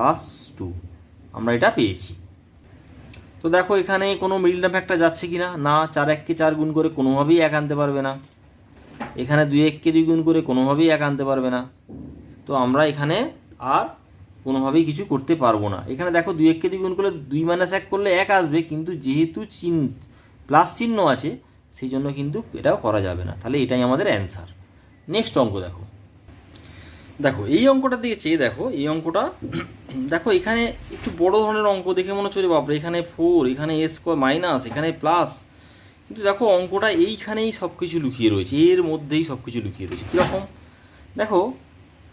+ 2, আমরা এটা পেয়েছি। তো দেখো এখানে কোনো মিডল টার্ম ফ্যাক্টর যাচ্ছে কি না, না, 4-1-কে 4 গুণ করে কোনোভাবেই 1 আনতে পারবে না, এখানে 2-1-কে 2 গুণ করে কোনোভাবেই 1 আনতে পারবে না, তো আমরা এখানে আর কোনোভাবেই কিছু করতে পারবো না। এখানে দেখো 2-1-কে 2 গুণ করলে 2 - 1 করলে 1 আসবে, কিন্তু যেহেতু প্লাস চিহ্ন আছে সেই জন্য কিন্তু এটাও করা যাবে না, তাহলে এটাই আমাদের অ্যান্সার। নেক্সট অঙ্ক দেখো, দেখো এই অঙ্কটা দিকে চেয়ে দেখো, এই অঙ্কটা দেখো এখানে একটু বড় ধরনের অঙ্ক, দেখে মনে হচ্ছে বাপরে, এখানে 4, এখানে a² মাইনাস, এখানে প্লাস, কিন্তু দেখো অঙ্কটা এইখানেই সব কিছু লুকিয়ে রয়েছে, এর মধ্যেই সব কিছু লুকিয়ে রয়েছে। কীরকম দেখো,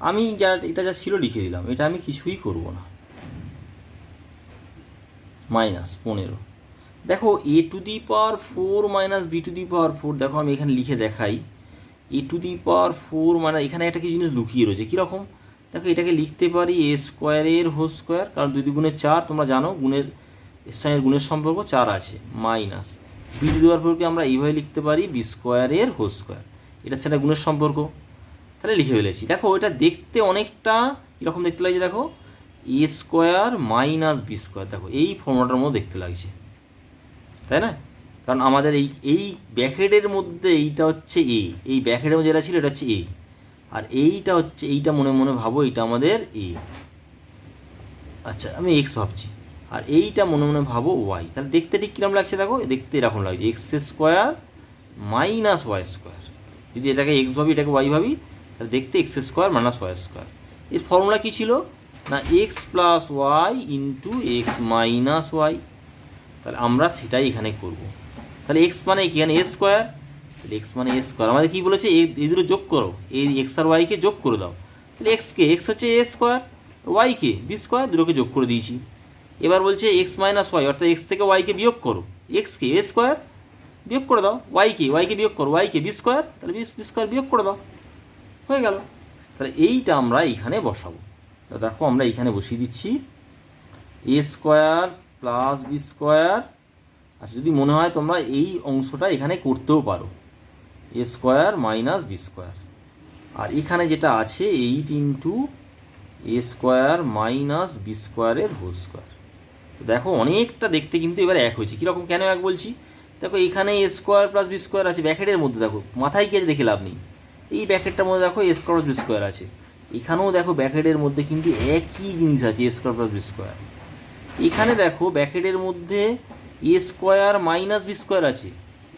আমি এটা যা ছিল লিখে দিলাম, এটা আমি কিছুই করব না, -15। দেখো a⁴ - b⁴, দেখো আমি এখানে লিখে দেখাই, a⁴ মানে এখানে একটা কি জিনিস লুকিয়ে রয়েছে। কীরকম দেখো, এটাকে লিখতে পারি a²² কারণ 2 × 4, তোমরা জানো গুণের স্থানের গুণের সম্পর্ক 4 আছে, মাইনাস b⁴কে আমরা এইভাবে লিখতে পারি b²², এটা সেটা গুণের সম্পর্ক, তাহলে লিখে ফেলেছি। দেখো এটা দেখতে অনেকটা কীরকম দেখতে লাগছে, দেখো a² - b², দেখো এই ফর্মুলাটার মধ্যে দেখতে লাগছে, তাই না? কারণ আমাদের এই ব্র্যাকেটের মধ্যে এইটা হচ্ছে এ, এই ব্র্যাকেটের মধ্যে যেটা ছিল এটা হচ্ছে এ, আর এইটা হচ্ছে, এইটা মনে মনে ভাবো এটা আমাদের এ, আচ্ছা আমি এক্স ভাবছি, আর এইটা মনে মনে ভাবো ওয়াই, তাহলে দেখতে ঠিক কীরকম লাগছে, দেখো দেখতে এরকম লাগছে x² - y², যদি এটাকে এক্স ভাবি এটাকে ওয়াই ভাবি, তাহলে দেখতে x² - y²। এর ফর্মুলা কী ছিল না, x + y × x - y, তাহলে আমরা সেটাই এখানে করব। তাহলে x মানে কি, এখানে a², তাহলে x মানে a², আমাদের কী বলেছে, এই দুটো যোগ করো, এই x আর ওয়াইকে যোগ করে দাও, তাহলে x হচ্ছে a², ওয়াইকে b², দুটোকে যোগ করে দিয়েছি। এবার বলছে x - y, অর্থাৎ x থেকে ওয়াইকে বিয়োগ করো, xকে a² বিয়োগ করে দাও, ওয়াইকে বিয়োগ করো, ওয়াইকে b², তাহলে b² বিয়োগ করে দাও, হয়ে গেল। তাহলে এইটা আমরা এইখানে বসাবো, তো দেখো আমরা এইখানে বসিয়ে দিচ্ছি a² + b²। আচ্ছা যদি মনে হয় তোমরা এই অংশটা এখানে করতেও পারো, a² - b², আর এখানে যেটা আছে 8 × a² - b²²। দেখো অনেকটা দেখতে কিন্তু এবার এক হয়েছে। কীরকম, কেন এক বলছি, দেখো এখানে a² + b² আছে ব্র্যাকেটের মধ্যে, দেখো মাথায় কি আছে দেখে লাভ নেই, এই ব্র্যাকেটটার মধ্যে দেখো a² + b² আছে, এখানেও দেখো ব্র্যাকেটের মধ্যে কিন্তু একই জিনিস আছে, a² + b²। এখানে দেখো ব্র্যাকেটের মধ্যে a² - b² আছে,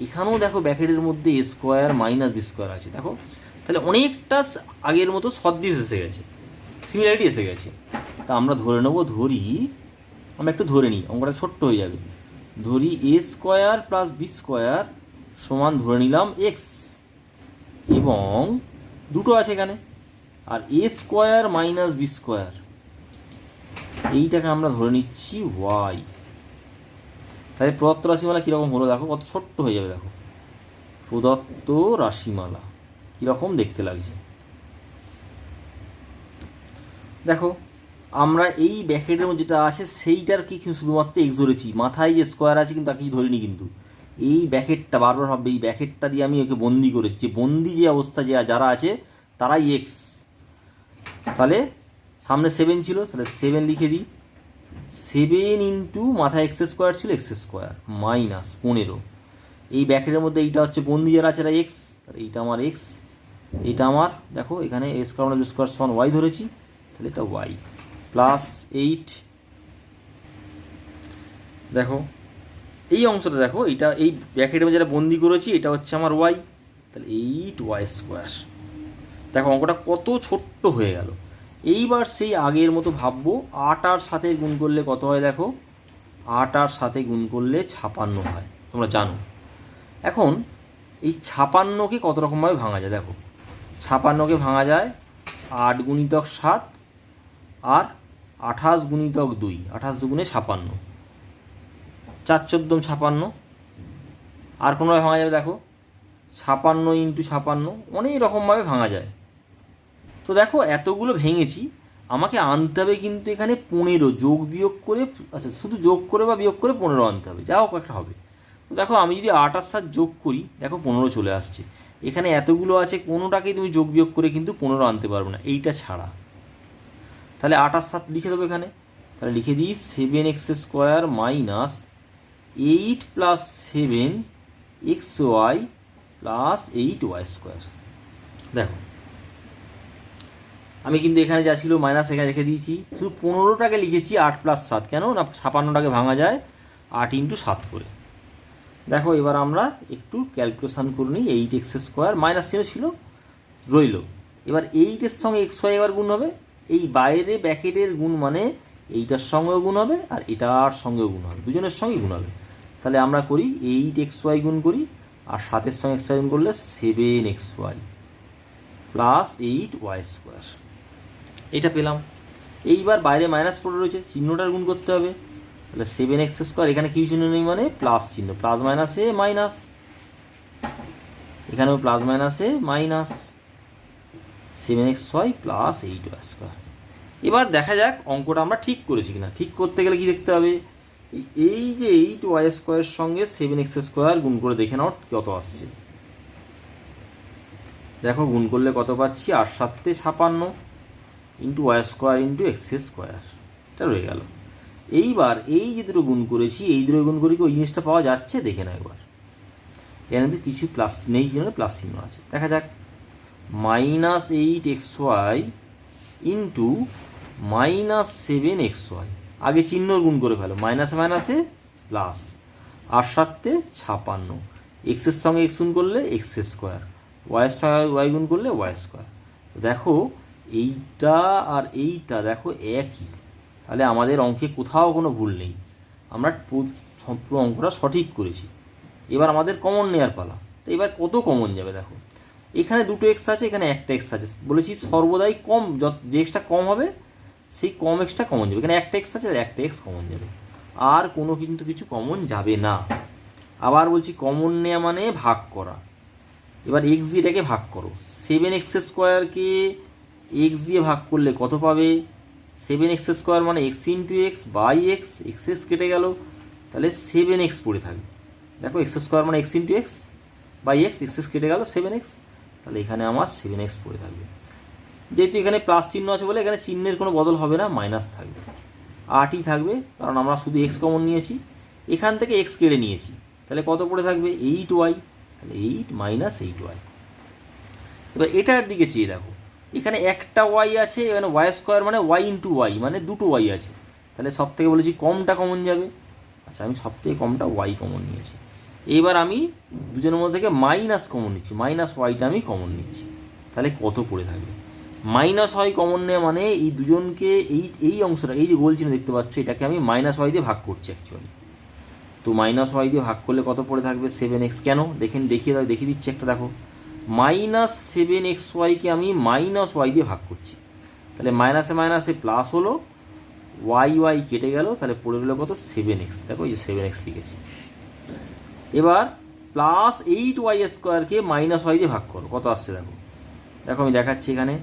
এখানেও দেখো ব্র্যাকেটের মধ্যে a² - b² আছে, দেখো তাহলে অনেকটা আগের মতো সদৃশ এসে গেছে, সিমিলারিটি এসে গেছে। তা আমরা ধরে নেবো, আমরা একটু ধরে নিই, অঙ্কটা ছোট্ট হয়ে যাবে, ধরি a² + b² সমান ধরে নিলাম x, এবং দুটো আছে এখানে, আর a² - b², এইটাকে আমরা ধরে নিচ্ছি y, তাহলে প্রদত্ত রাশিমালা কীরকম হলো দেখো, কত ছোট্ট হয়ে যাবে দেখো। প্রদত্ত রাশিমালা কীরকম দেখতে লাগছে দেখো। আমরা এই ব্যাকেটের মধ্যে যেটা আছে সেইটার কি শুধুমাত্র এক্স ধরেছি, মাথায় যে স্কোয়ার আছে কিন্তু তাকে কিছু ধরিনি। কিন্তু এই ব্যাকেটটা বারবার ভাববে, এই ব্যাকেটটা দিয়ে আমি ওকে বন্দি করেছি, যে বন্দি যে অবস্থা যে যারা আছে তারাই এক্স। তাহলে সামনে 7 ছিল, তাহলে 7 লিখে দিই। 7 ইন্টু মাথায় এক্স স্কোয়ার ছিল, এক্স স্কোয়ার মাইনাস 15। এই ব্যাকেটের মধ্যে এইটা হচ্ছে বন্দি যারা আছে এরা এক্স, তাহলে এইটা আমার এক্স, এটা আমার দেখো এখানে এ স্কোয়ার বি স্কোয়ার সমান ওয়াই ধরেছি, তাহলে এটা ওয়াই প্লাস 8। দেখো এই অংশটা দেখো, এইটা এই ব্র্যাকেটের মধ্যে যেটা বন্দি করেছি এটা হচ্ছে আমার ওয়াই, তাহলে 8y স্কোয়ার। দেখো অঙ্কটা কত ছোট্ট হয়ে গেল। এইবার সেই আগের মতো ভাববো, 8 আর 7 গুণ করলে কত হয় দেখো, 8 আর 7 গুণ করলে 56 হয়, তোমরা জানো। এখন এই 56কে কত রকমভাবে ভাঙা যায় দেখো। 56কে ভাঙা যায় 8 গুণিতক 7 আর 28 গুণিতক 2, 28 দুগুণে 56, 4 14 56। আর কোনোভাবে ভাঙা যাবে দেখো, 56 ইন্টু 56, অনেক রকমভাবে ভাঙা যায়। তো দেখো এতগুলো ভেঙেছি, আমাকে আনতে হবে কিন্তু এখানে 15 যোগ বিয়োগ করে, আচ্ছা শুধু যোগ করে বা বিয়োগ করে 15 আনতে হবে, যা হোক একটা হবে। তো দেখো আমি যদি 8 আর 7 যোগ করি দেখো 15 চলে আসছে। এখানে এতগুলো আছে, কোনোটাকেই তুমি যোগ বিয়োগ করে কিন্তু 15 আনতে পারবে না, এইটা ছাড়া। তাহলে 8 আর 7 লিখে দেবো এখানে, তাহলে লিখে দিই 7x square minus 8 plus 7xy plus 8y square. দেখো আমি কিন্তু এখানে যা ছিল মাইনাস এখানে রেখে দিয়েছি, শুধু 15টাকে লিখেছি 8 প্লাস 7, কেন না 56টাকে ভাঙা যায় 8 ইন্টু 7 করে। দেখো এবার আমরা একটু ক্যালকুলেশান করে নিই। 8x স্কোয়ার মাইনাস চিহ্ন ছিল রইল, এবার 8-এর সঙ্গে xy এবার গুণ হবে, এই বাইরে ব্যাকেটের গুণ মানে এইটার সঙ্গেও গুণ হবে আর এটার সঙ্গেও গুণ হবে, দুজনের সঙ্গেই গুণ হবে। তাহলে আমরা করি 8xy গুণ করি, আর 7-এর সঙ্গে xy গুণ করলে 7xy প্লাস 8y স্কোয়ার, এটা পেলাম। এইবার বাইরে মাইনাস পড়ে রয়েছে, চিহ্নটার গুণ করতে হবে, তাহলে 7x স্কোয়ার, এখানে কি চিহ্ন নেই মানে প্লাস চিহ্ন, প্লাস মাইনাসে মাইনাস, এখানেও প্লাস মাইনাসে minus 7xy plus 8y square. এবার দেখা যাক অঙ্কটা আমরা ঠিক করেছি কিনা। ঠিক করতে গেলে কি দেখতে হবে, এই যে 8y স্কোয়ারের সঙ্গে 7x স্কোয়ার গুণ করে দেখে নাও কত আসছে। দেখো গুণ করলে কত পাচ্ছি, 8 7 56 into Y square into X square, এটা রয়ে গেল। এইবার এই যে দুটো গুণ করেছি, এই দুটো গুণ করে কি ওই জিনিসটা পাওয়া যাচ্ছে দেখে নাও একবার। এখানে কিন্তু কিছু প্লাস নেই, চিহ্ন প্লাস চিহ্ন আছে, দেখা যাক। Minus 8xy into minus 7xy, আগে চিহ্ন গুণ করে ফেলো, মাইনাসে মাইনাসে প্লাস, 8 7 56, এক্সের সঙ্গে এক্স গুণ করলে এক্স স্কোয়ার, ওয়াইয়ের সঙ্গে ওয়াই গুণ করলে ওয়াই স্কোয়ার। তো দেখো এইটা আর এইটা দেখো একই, তাহলে আমাদের অঙ্কে কোথাও কোনো ভুল নেই, আমরা পুরো অঙ্কটা সঠিক করেছি। এবার আমাদের কমন নেওয়ার পালা। তো এবার কত কমন যাবে দেখো, এখানে দুটো এক্স আছে, এখানে একটা এক্স আছে, বলেছি সর্বদাই কম, যে এক্সটা কম হবে সেই কম এক্সটা কমন যাবে। এখানে একটা এক্স আছে, একটা এক্স কমন যাবে, আর কোনো কিন্তু কিছু কমন যাবে না। আবার বলছি কমন নেওয়া মানে ভাগ করা। এবার এক্স দিয়ে এটাকে ভাগ করো, 7x স্কোয়ারকে এক্স দিয়ে ভাগ করলে কত পাবে, 7x স্কোয়ার মানে X into X by X, X কেটে গেল, তাহলে 7x পড়ে থাকবে। দেখো এক্স স্কোয়ার মানে X into X by X, X কেটে গেল 7x, তাহলে এখানে আমার 7x পড়ে থাকবে। যেহেতু এখানে প্লাস চিহ্ন আছে বলে এখানে চিহ্নের কোনো বদল হবে না, মাইনাস থাকবে, 8ই থাকবে, কারণ আমরা শুধু এক্স কমন নিয়েছি, এখান থেকে এক্স কেটে নিয়েছি, তাহলে কত পড়ে থাকবে 8y, তাহলে 8 মাইনাস 8y। এবার এটার দিকে চেয়ে দেখো, এখানে একটা ওয়াই আছে, এখানে ওয়াই স্কোয়ার মানে ওয়াই ইন্টু ওয়াই মানে দুটো ওয়াই আছে, তাহলে সব থেকে বলেছি কমটা কমন যাবে। আচ্ছা আমি সব থেকে কমটা ওয়াই কমন নিয়েছি, এইবার আমি দুজনের মধ্যে থেকে মাইনাস কমন নিচ্ছি, মাইনাস ওয়াইটা আমি কমন নিচ্ছি, তাহলে কত পড়ে থাকবে, মাইনাস ওয়াই কমন নেওয়া মানে এই দুজনকে এই অংশটা, এই যে গোল চিহ্ন দেখতে পাচ্ছ, এটাকে আমি মাইনাস ওয়াই দিয়ে ভাগ করছি অ্যাকচুয়ালি। তো মাইনাস ওয়াই দিয়ে ভাগ করলে কত পড়ে থাকবে 7x, কেন দেখিয়ে দিচ্ছি একটা, দেখো মাইনাস 7xyকে আমি মাইনাস ওয়াই দিয়ে ভাগ করছি, তাহলে মাইনাসে মাইনাসে প্লাস হলো, ওয়াই ওয়াই কেটে গেল, তাহলে পড়ে গেলো কত 7x। দেখো এই যে 7x লিখেছি। এবার প্লাস 8y² মাইনাস ওয়াই দিয়ে ভাগ করো, কত আসছে দেখো। দেখো আমি দেখাচ্ছি এখানে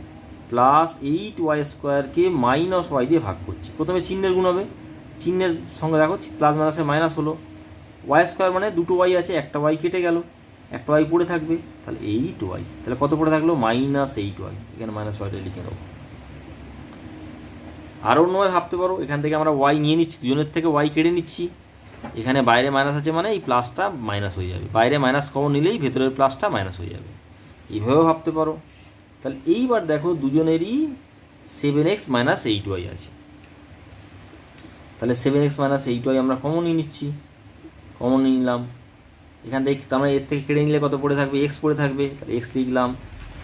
প্লাস 8y² মাইনাস ওয়াই দিয়ে ভাগ করছি। প্রথমে চিহ্নের গুণ হবে, চিহ্নের সঙ্গে দেখো প্লাস মাইনাসে মাইনাস হলো, y² মানে দুটো ওয়াই আছে, একটা ওয়াই কেটে গেল, একটা ওয়াই পড়ে থাকবে, তাহলে 8y, তাহলে কত পড়ে থাকলো -8y। এখানে মাইনাস ওয়াইটা লিখে নেবো। আরও অন্যভাবে ভাবতে পারো, এখান থেকে আমরা ওয়াই নিয়ে নিচ্ছি, দুজনের থেকে ওয়াই কেটে নিচ্ছি, এখানে বাইরে মাইনাস আছে মানে এই প্লাসটা মাইনাস হয়ে যাবে, বাইরে মাইনাস কমন নিলেই ভেতরের প্লাসটা মাইনাস হয়ে যাবে, এইভাবেও ভাবতে পারো। তাহলে এইবার দেখো দুজনেরই 7x - 8y আছে, তাহলে 7x - 8y আমরা কমন নিয়ে নিচ্ছি, কমন নিয়ে নিলাম। এখান থেকে আমরা এর থেকে কেটে নিলে কত পড়ে থাকবে, x পড়ে থাকবে, তাহলে x লিখলাম।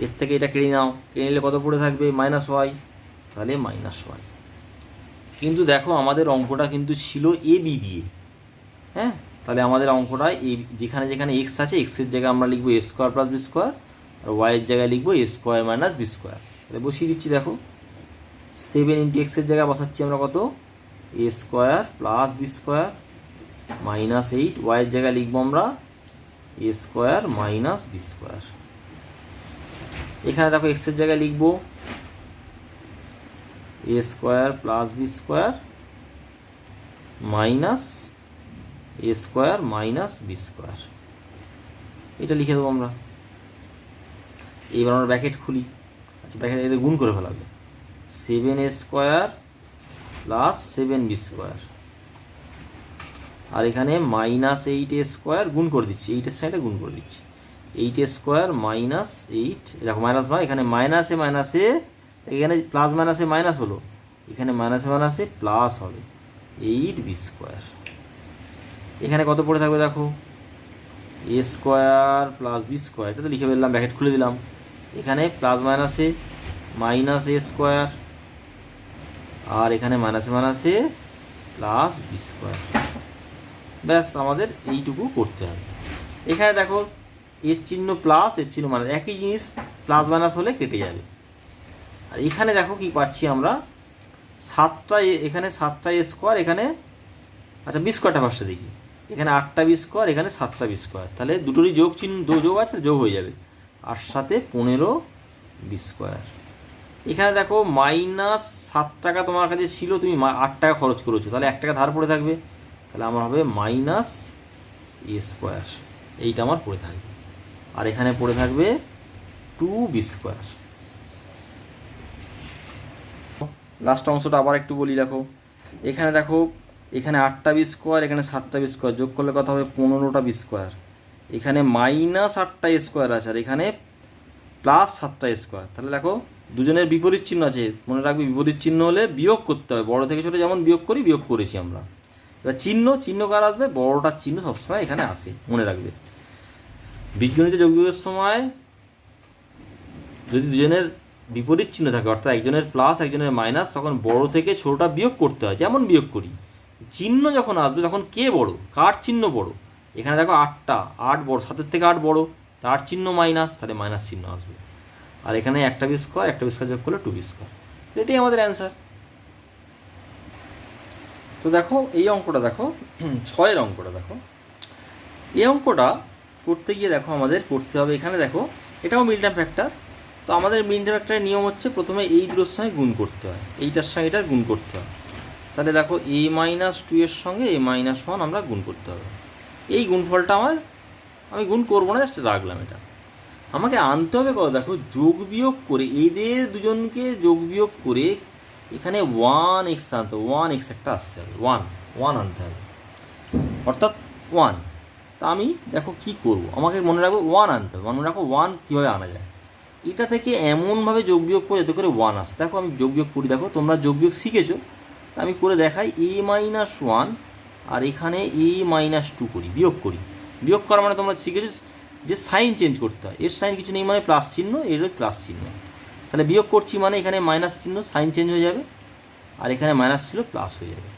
এর থেকে এটা কেটে নাও, কেটে নিলে কত পড়ে থাকবে -y, তাহলে -y। কিন্তু দেখো আমাদের অঙ্কটা কিন্তু ছিল এ বি দিয়ে, হ্যাঁ, তাহলে আমাদের অঙ্কটা যেখানে যেখানে এক্স আছে এক্সের জায়গায় আমরা লিখবো a² + b², আর ওয়াইয়ের জায়গায় লিখবো a² - b²। তাহলে বসিয়ে দিচ্ছি, দেখো 7 × x এর জায়গায় বসাচ্ছি আমরা কত, a² + b² -8, ওয়াইয়ের জায়গায় লিখবো আমরা a² - b²। এখানে দেখো এক্সের জায়গায় লিখবো a² + b² minus a² - b², এটা লিখে দেবো আমরা। এইবার আমরা ব্র্যাকেট খুলি, আচ্ছা ব্র্যাকেট এটা গুণ করে ফেলাবে, 7a² + 7b², আর এখানে -8a² গুণ করে দিচ্ছি, 8-এর সাইডে গুণ করে দিচ্ছি, 8a² - 8, দেখো মাইনাস নয়, এখানে মাইনাসে মাইনাসে, এখানে প্লাস মাইনাসে মাইনাস হলো, এখানে মাইনাসে মাইনাসে প্লাস হবে 8b²। এখানে কত পড়ে থাকবে দেখো, a² + b², এটা তো লিখে ফেললাম, ব্র্যাকেট খুলে দিলাম। এখানে প্লাস মাইনাসে -a², আর এখানে মাইনাসে মাইনাসে প্লাস b²। ব্যাস আমাদের এইটুকু করতে হবে। এখানে দেখো এর চিহ্ন প্লাস, এর চিহ্ন মাইনাস, একই জিনিস প্লাস মাইনাস হলে কেটে যাবে। আর এখানে দেখো কি পাচ্ছি আমরা, 7টা, এখানে 7টা a², এখানে আচ্ছা b²টা ফার্স্টে দেখি, এখানে 8টা b², এখানে 7টা b², তাহলে দুটোরই যোগ চিহ্ন যোগ আছে, যোগ হয়ে যাবে, 8 × 7 = 15b²। এখানে দেখো -7 টাকা তোমার কাছে ছিল, তুমি 8 টাকা খরচ করেছো, তাহলে 1 টাকা ধার পড়ে থাকবে, তাহলে আমার হবে -a², এইটা আমার পড়ে থাকবে, আর এখানে পড়ে থাকবে 2b²। লাস্ট অংশটা আবার একটু বলি, দেখো এখানে দেখো, এখানে 8টা b², এখানে 7টা b², যোগ করলে কত হবে 15টা b², এখানে -8টা a² আছে, আর এখানে +7টা a², তাহলে দেখো দুজনের বিপরীত চিহ্ন আছে, মনে রাখবে বিপরীত চিহ্ন হলে বিয়োগ করতে হবে, বড় থেকে ছোটো যেমন বিয়োগ করি, বিয়োগ করেছি আমরা। এবার চিহ্ন কার আসবে, বড়টার চিহ্ন সবসময় এখানে আসে, মনে রাখবে। বীজগণিত যোগ বিয়োগের সময় যদি দুজনের বিপরীত চিহ্ন থাকে, অর্থাৎ একজনের প্লাস একজনের মাইনাস, তখন বড় থেকে ছোটোটা বিয়োগ করতে হয়, যেমন বিয়োগ করি। চিহ্ন যখন আসবে তখন কে বড়, কার চিহ্ন বড়, এখানে দেখো 8 বড়, 7-এর থেকে 8 বড়, তার চিহ্ন মাইনাস, তাহলে মাইনাস চিহ্ন আসবে। আর এখানে একটা b² যোগ করলে 2b², এটাই আমাদের অ্যান্সার। তো দেখো এই অঙ্কটা দেখো, 6-এর অঙ্কটা দেখো, এই অঙ্কটা করতে গিয়ে দেখো আমাদের করতে হবে, এখানে দেখো এটাও মিল টার্ম ফ্যাক্টর। তো আমাদের মিল টার্ম ফ্যাক্টরের নিয়ম হচ্ছে প্রথমে এই দুটোর সঙ্গে গুণ করতে হয়, এইটার সঙ্গে এটার গুণ করতে হয়। তাহলে দেখো a - 2 এর সঙ্গে a - 1 আমরা গুণ করতে হবে। এই গুণফলটা আমি গুণ করবো না, জাস্ট রাখলাম। এটা আমাকে আনতে হবে কত, দেখো যোগ বিয়োগ করে, এদের দুজনকে যোগ বিয়োগ করে এখানে 1x আনতে হবে, 1x একটা আসতে হবে, 1 আনতে হবে, অর্থাৎ 1। তা আমি দেখো কি করব, আমাকে মনে রাখবো 1 আনতে হবে, মনে রাখো 1 কীভাবে আনা যায়, এটা থেকে এমনভাবে যোগ বিয়োগ করে যাতে করে 1 আসে। দেখো আমি যোগ বিয়োগ করি, দেখো তোমরা যোগ বিয়োগ শিখেছো, আমি করে দেখাই, a - 1 আর এখানে a - 2 করি, বিয়োগ করি। বিয়োগ করা মানে তোমরা শিখেছো যে সাইন চেঞ্জ করতে হয়, এর সাইন কিছু নেই মানে প্লাস চিহ্ন, এর প্লাস চিহ্ন, তাহলে বিয়োগ করছি মানে এখানে মাইনাস চিহ্ন, সাইন চেঞ্জ হয়ে যাবে, আর এখানে মাইনাস ছিল প্লাস হয়ে যাবে।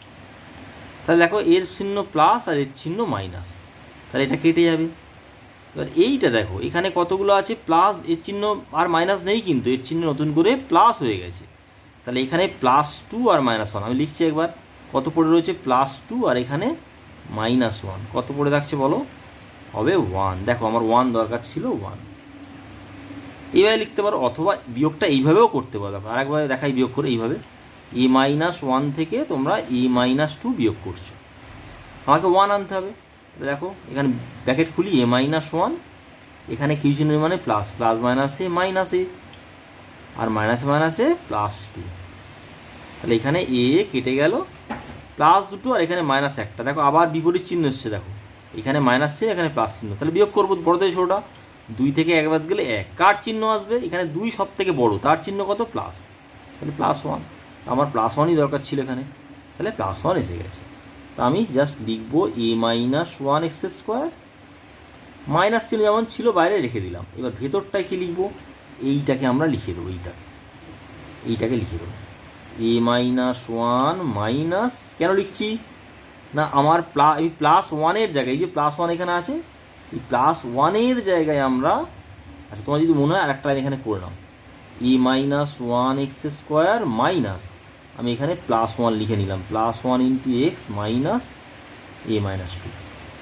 তাহলে দেখো এর চিহ্ন প্লাস আর এর চিহ্ন মাইনাস, তাহলে এটা কেটে যাবে। এবার এইটা দেখো এখানে কতগুলো আছে প্লাস, এর চিহ্ন আর মাইনাস নেই, কিন্তু এর চিহ্ন নতুন করে প্লাস হয়ে গেছে, তাহলে এখানে +2 আর -1, আমি লিখছি একবার, কত পড়ে রয়েছে +2 আর এখানে -1, কত পড়ে থাকছে বলো, হবে 1। দেখো আমার 1 দরকার ছিল, 1। এইভাবে লিখতে পারো, অথবা বিয়োগটা এইভাবেও করতে পারো। দেখো আরেকবার দেখাই বিয়োগ করে, এইভাবে a-1 থেকে তোমরা a-2 বিয়োগ করছো, আমাকে 1 আনতে হবে। দেখো এখানে ব্র্যাকেট খুলি, a-1, এখানে কি চিহ্নের মানে প্লাস, প্লাস মাইনাসে মাইনাসে, আর মাইনাসে মাইনাসে +2। তাহলে এখানে এ কেটে গেল, +2 আর এখানে -1, দেখো আবার বিপরীত চিহ্ন এসছে, দেখো এখানে মাইনাস চিহ্ন, এখানে প্লাস চিহ্ন। তাহলে বিয়োগ করবো, বড় থেকে ছোটোটা, 2 থেকে 1 বাদ গেলে 1, কার চিহ্ন আসবে এখানে 2 সব থেকে বড়, তার চিহ্ন কত, প্লাস, তাহলে +1। আমার +1ই দরকার ছিল এখানে, তাহলে +1 এসে গেছে। তো আমি জাস্ট লিখবো a-1x², মাইনাস চিহ্ন যেমন ছিল বাইরে রেখে দিলাম। এবার ভেতরটায় কি লিখবো, এইটাকে আমরা লিখে দেবো, এইটাকে লিখে দেবো a-1 মাইনাস, কেন লিখছি না, আমার এই +1-এর জায়গায়, এই যে +1 এখানে আছে, এই +1-এর জায়গায় আমরা, আচ্ছা তোমার যদি মনে হয় আরেকটা লাইন এখানে করে নাও, a-1x² মাইনাস, আমি এখানে +1 লিখে নিলাম, +1 × x মাইনাস a-2।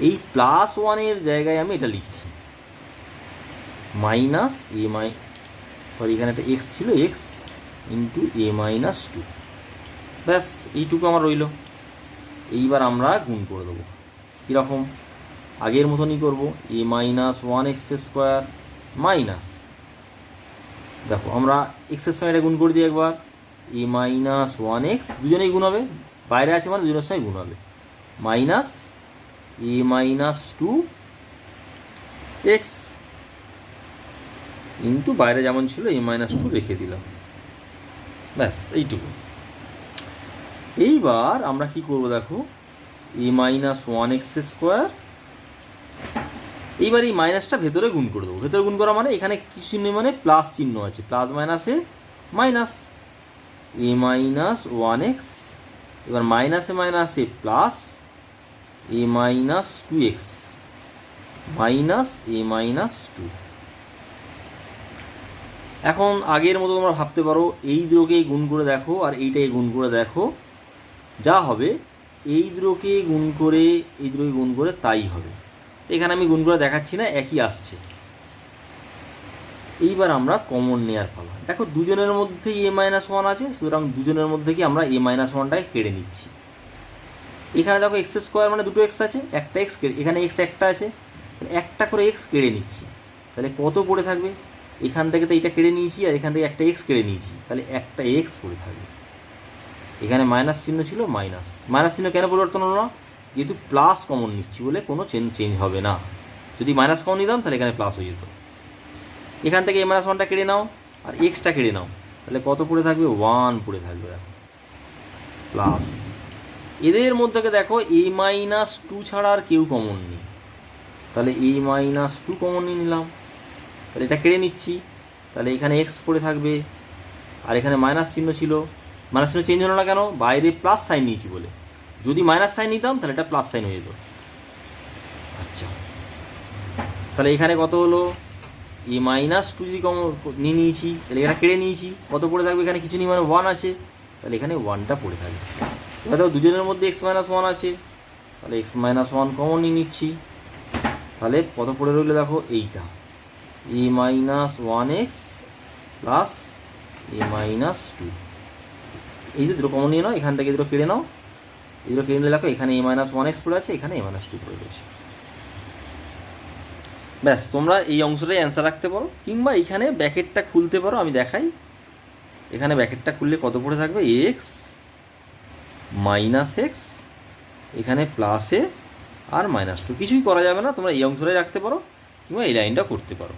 এই +1-এর জায়গায় আমি এটা লিখছি মাইনাস এখানে একটা x ছিল, x × a-2, ব্যাস এইটুকু আমার রইল। এইবার আমরা গুণ করে দেবো, কীরকম, আগের মতনই করবো, a-1x² মাইনাস, দেখো আমরা এক্সের সঙ্গে এটা গুণ করে দিই একবার, a-1x, দুজনেই গুণ হবে, বাইরে আছে মানে দুজনের সঙ্গে গুণ হবে, মাইনাস a-2x ইন্টু বাইরে যেমন ছিল a-2 রেখে দিলাম, ব্যাস এইটুকু। এইবার আমরা কি করব, দেখো a-1x², এইবার এই মাইনাসটা ভেতরে গুণ করে দেবো। ভেতরে গুণ করা মানে এখানে কি চিহ্ন, মানে প্লাস চিহ্ন আছে, প্লাস মাইনাসে মাইনাস, a-1x, এবার মাইনাসে মাইনাসে প্লাস a-2x মাইনাস a-2। এখন আগের মতো তোমরা ভাবতে পারো, এই দুটোকে গুণ করে দেখো আর এইটাকে গুণ করে দেখো, যা হবে এই দুটোকে গুণ করে এই দুটোকে গুণ করে তাই হবে। এখানে আমি গুণ করে দেখাচ্ছি না, একই আসছে। এইবার আমরা কমন নেওয়ার পালা। দেখো দুজনের মধ্যেই a-1 আছে, সুতরাং দুজনের মধ্যে কি আমরা a-1টাকে কেড়ে নিচ্ছি। এখানে দেখো x² মানে দুটো x আছে, একটা x, এখানে x একটা আছে, একটা করে x কেড়ে নিচ্ছি। তাহলে কত পড়ে থাকবে, এখান থেকে তো এইটা কেড়ে নিয়েছি আর এখান থেকে একটা x কেড়ে নিয়েছি, তাহলে একটা x পড়ে থাকবে। এখানে মাইনাস চিহ্ন ছিল, মাইনাস চিহ্ন কেন পরিবর্তন হলো না, যেহেতু প্লাস কমন নিচ্ছি বলে কোনো চেঞ্জ হবে না। যদি মাইনাস কমন নিতাম তাহলে এখানে প্লাস হয়ে যেত। এখান থেকে a-1টা কেড়ে নাও আর এক্সটা কেড়ে নাও, তাহলে কত পড়ে থাকবে, 1 পড়ে থাকবে। দেখো প্লাস, এদের মধ্যে দেখো a-2 ছাড়া আর কেউ কমন নেই, তাহলে a-2 কমন নিয়ে নিলাম, তাহলে এটা কেড়ে নিচ্ছি, তাহলে এখানে x পড়ে থাকবে, আর এখানে মাইনাস চিহ্ন ছিল, মাইনাস চিহ্ন চেঞ্জ হলো না কেন, বাইরে প্লাস সাইন নিয়েছি বলে। যদি মাইনাস সাইন নিতাম তাহলে এটা প্লাস সাইন হয়ে যেত। আচ্ছা, তাহলে এখানে কত হলো, a-2 যদি নিয়ে নিয়েছি, তাহলে এটা কেড়ে নিয়েছি, কত পড়ে থাকবে, এখানে কিছু নেই মানে 1 আছে, তাহলে এখানে 1টা পড়ে থাকবে। এবার দেখো দুজনের মধ্যে x-1 আছে, তাহলে x-1 কমন নিয়ে নিচ্ছি, তাহলে কত পড়ে রইলো, দেখো এইটা a-1x প্লাস a-2। এই দুটো কমন নিয়ে নাও, এখান থেকে দুটো কেড়ে নাও, এই দুটো কেড়ে নিলে দেখো এখানে a-1x পড়ে আছে, এখানে a-2 পড়ে রয়েছে। ব্যাস, তোমরা এই অংশটাই অ্যান্সার রাখতে পারো, কিংবা এখানে ব্র্যাকেটটা খুলতে পারো, আমি দেখাই। এখানে ব্র্যাকেটটা খুললে কত পড়ে থাকবে, x মাইনাস x, এখানে প্লাসে আর -2, কিছুই করা যাবে না, তোমরা এই অংশটাই রাখতে পারো কিংবা এই লাইনটা করতে পারো।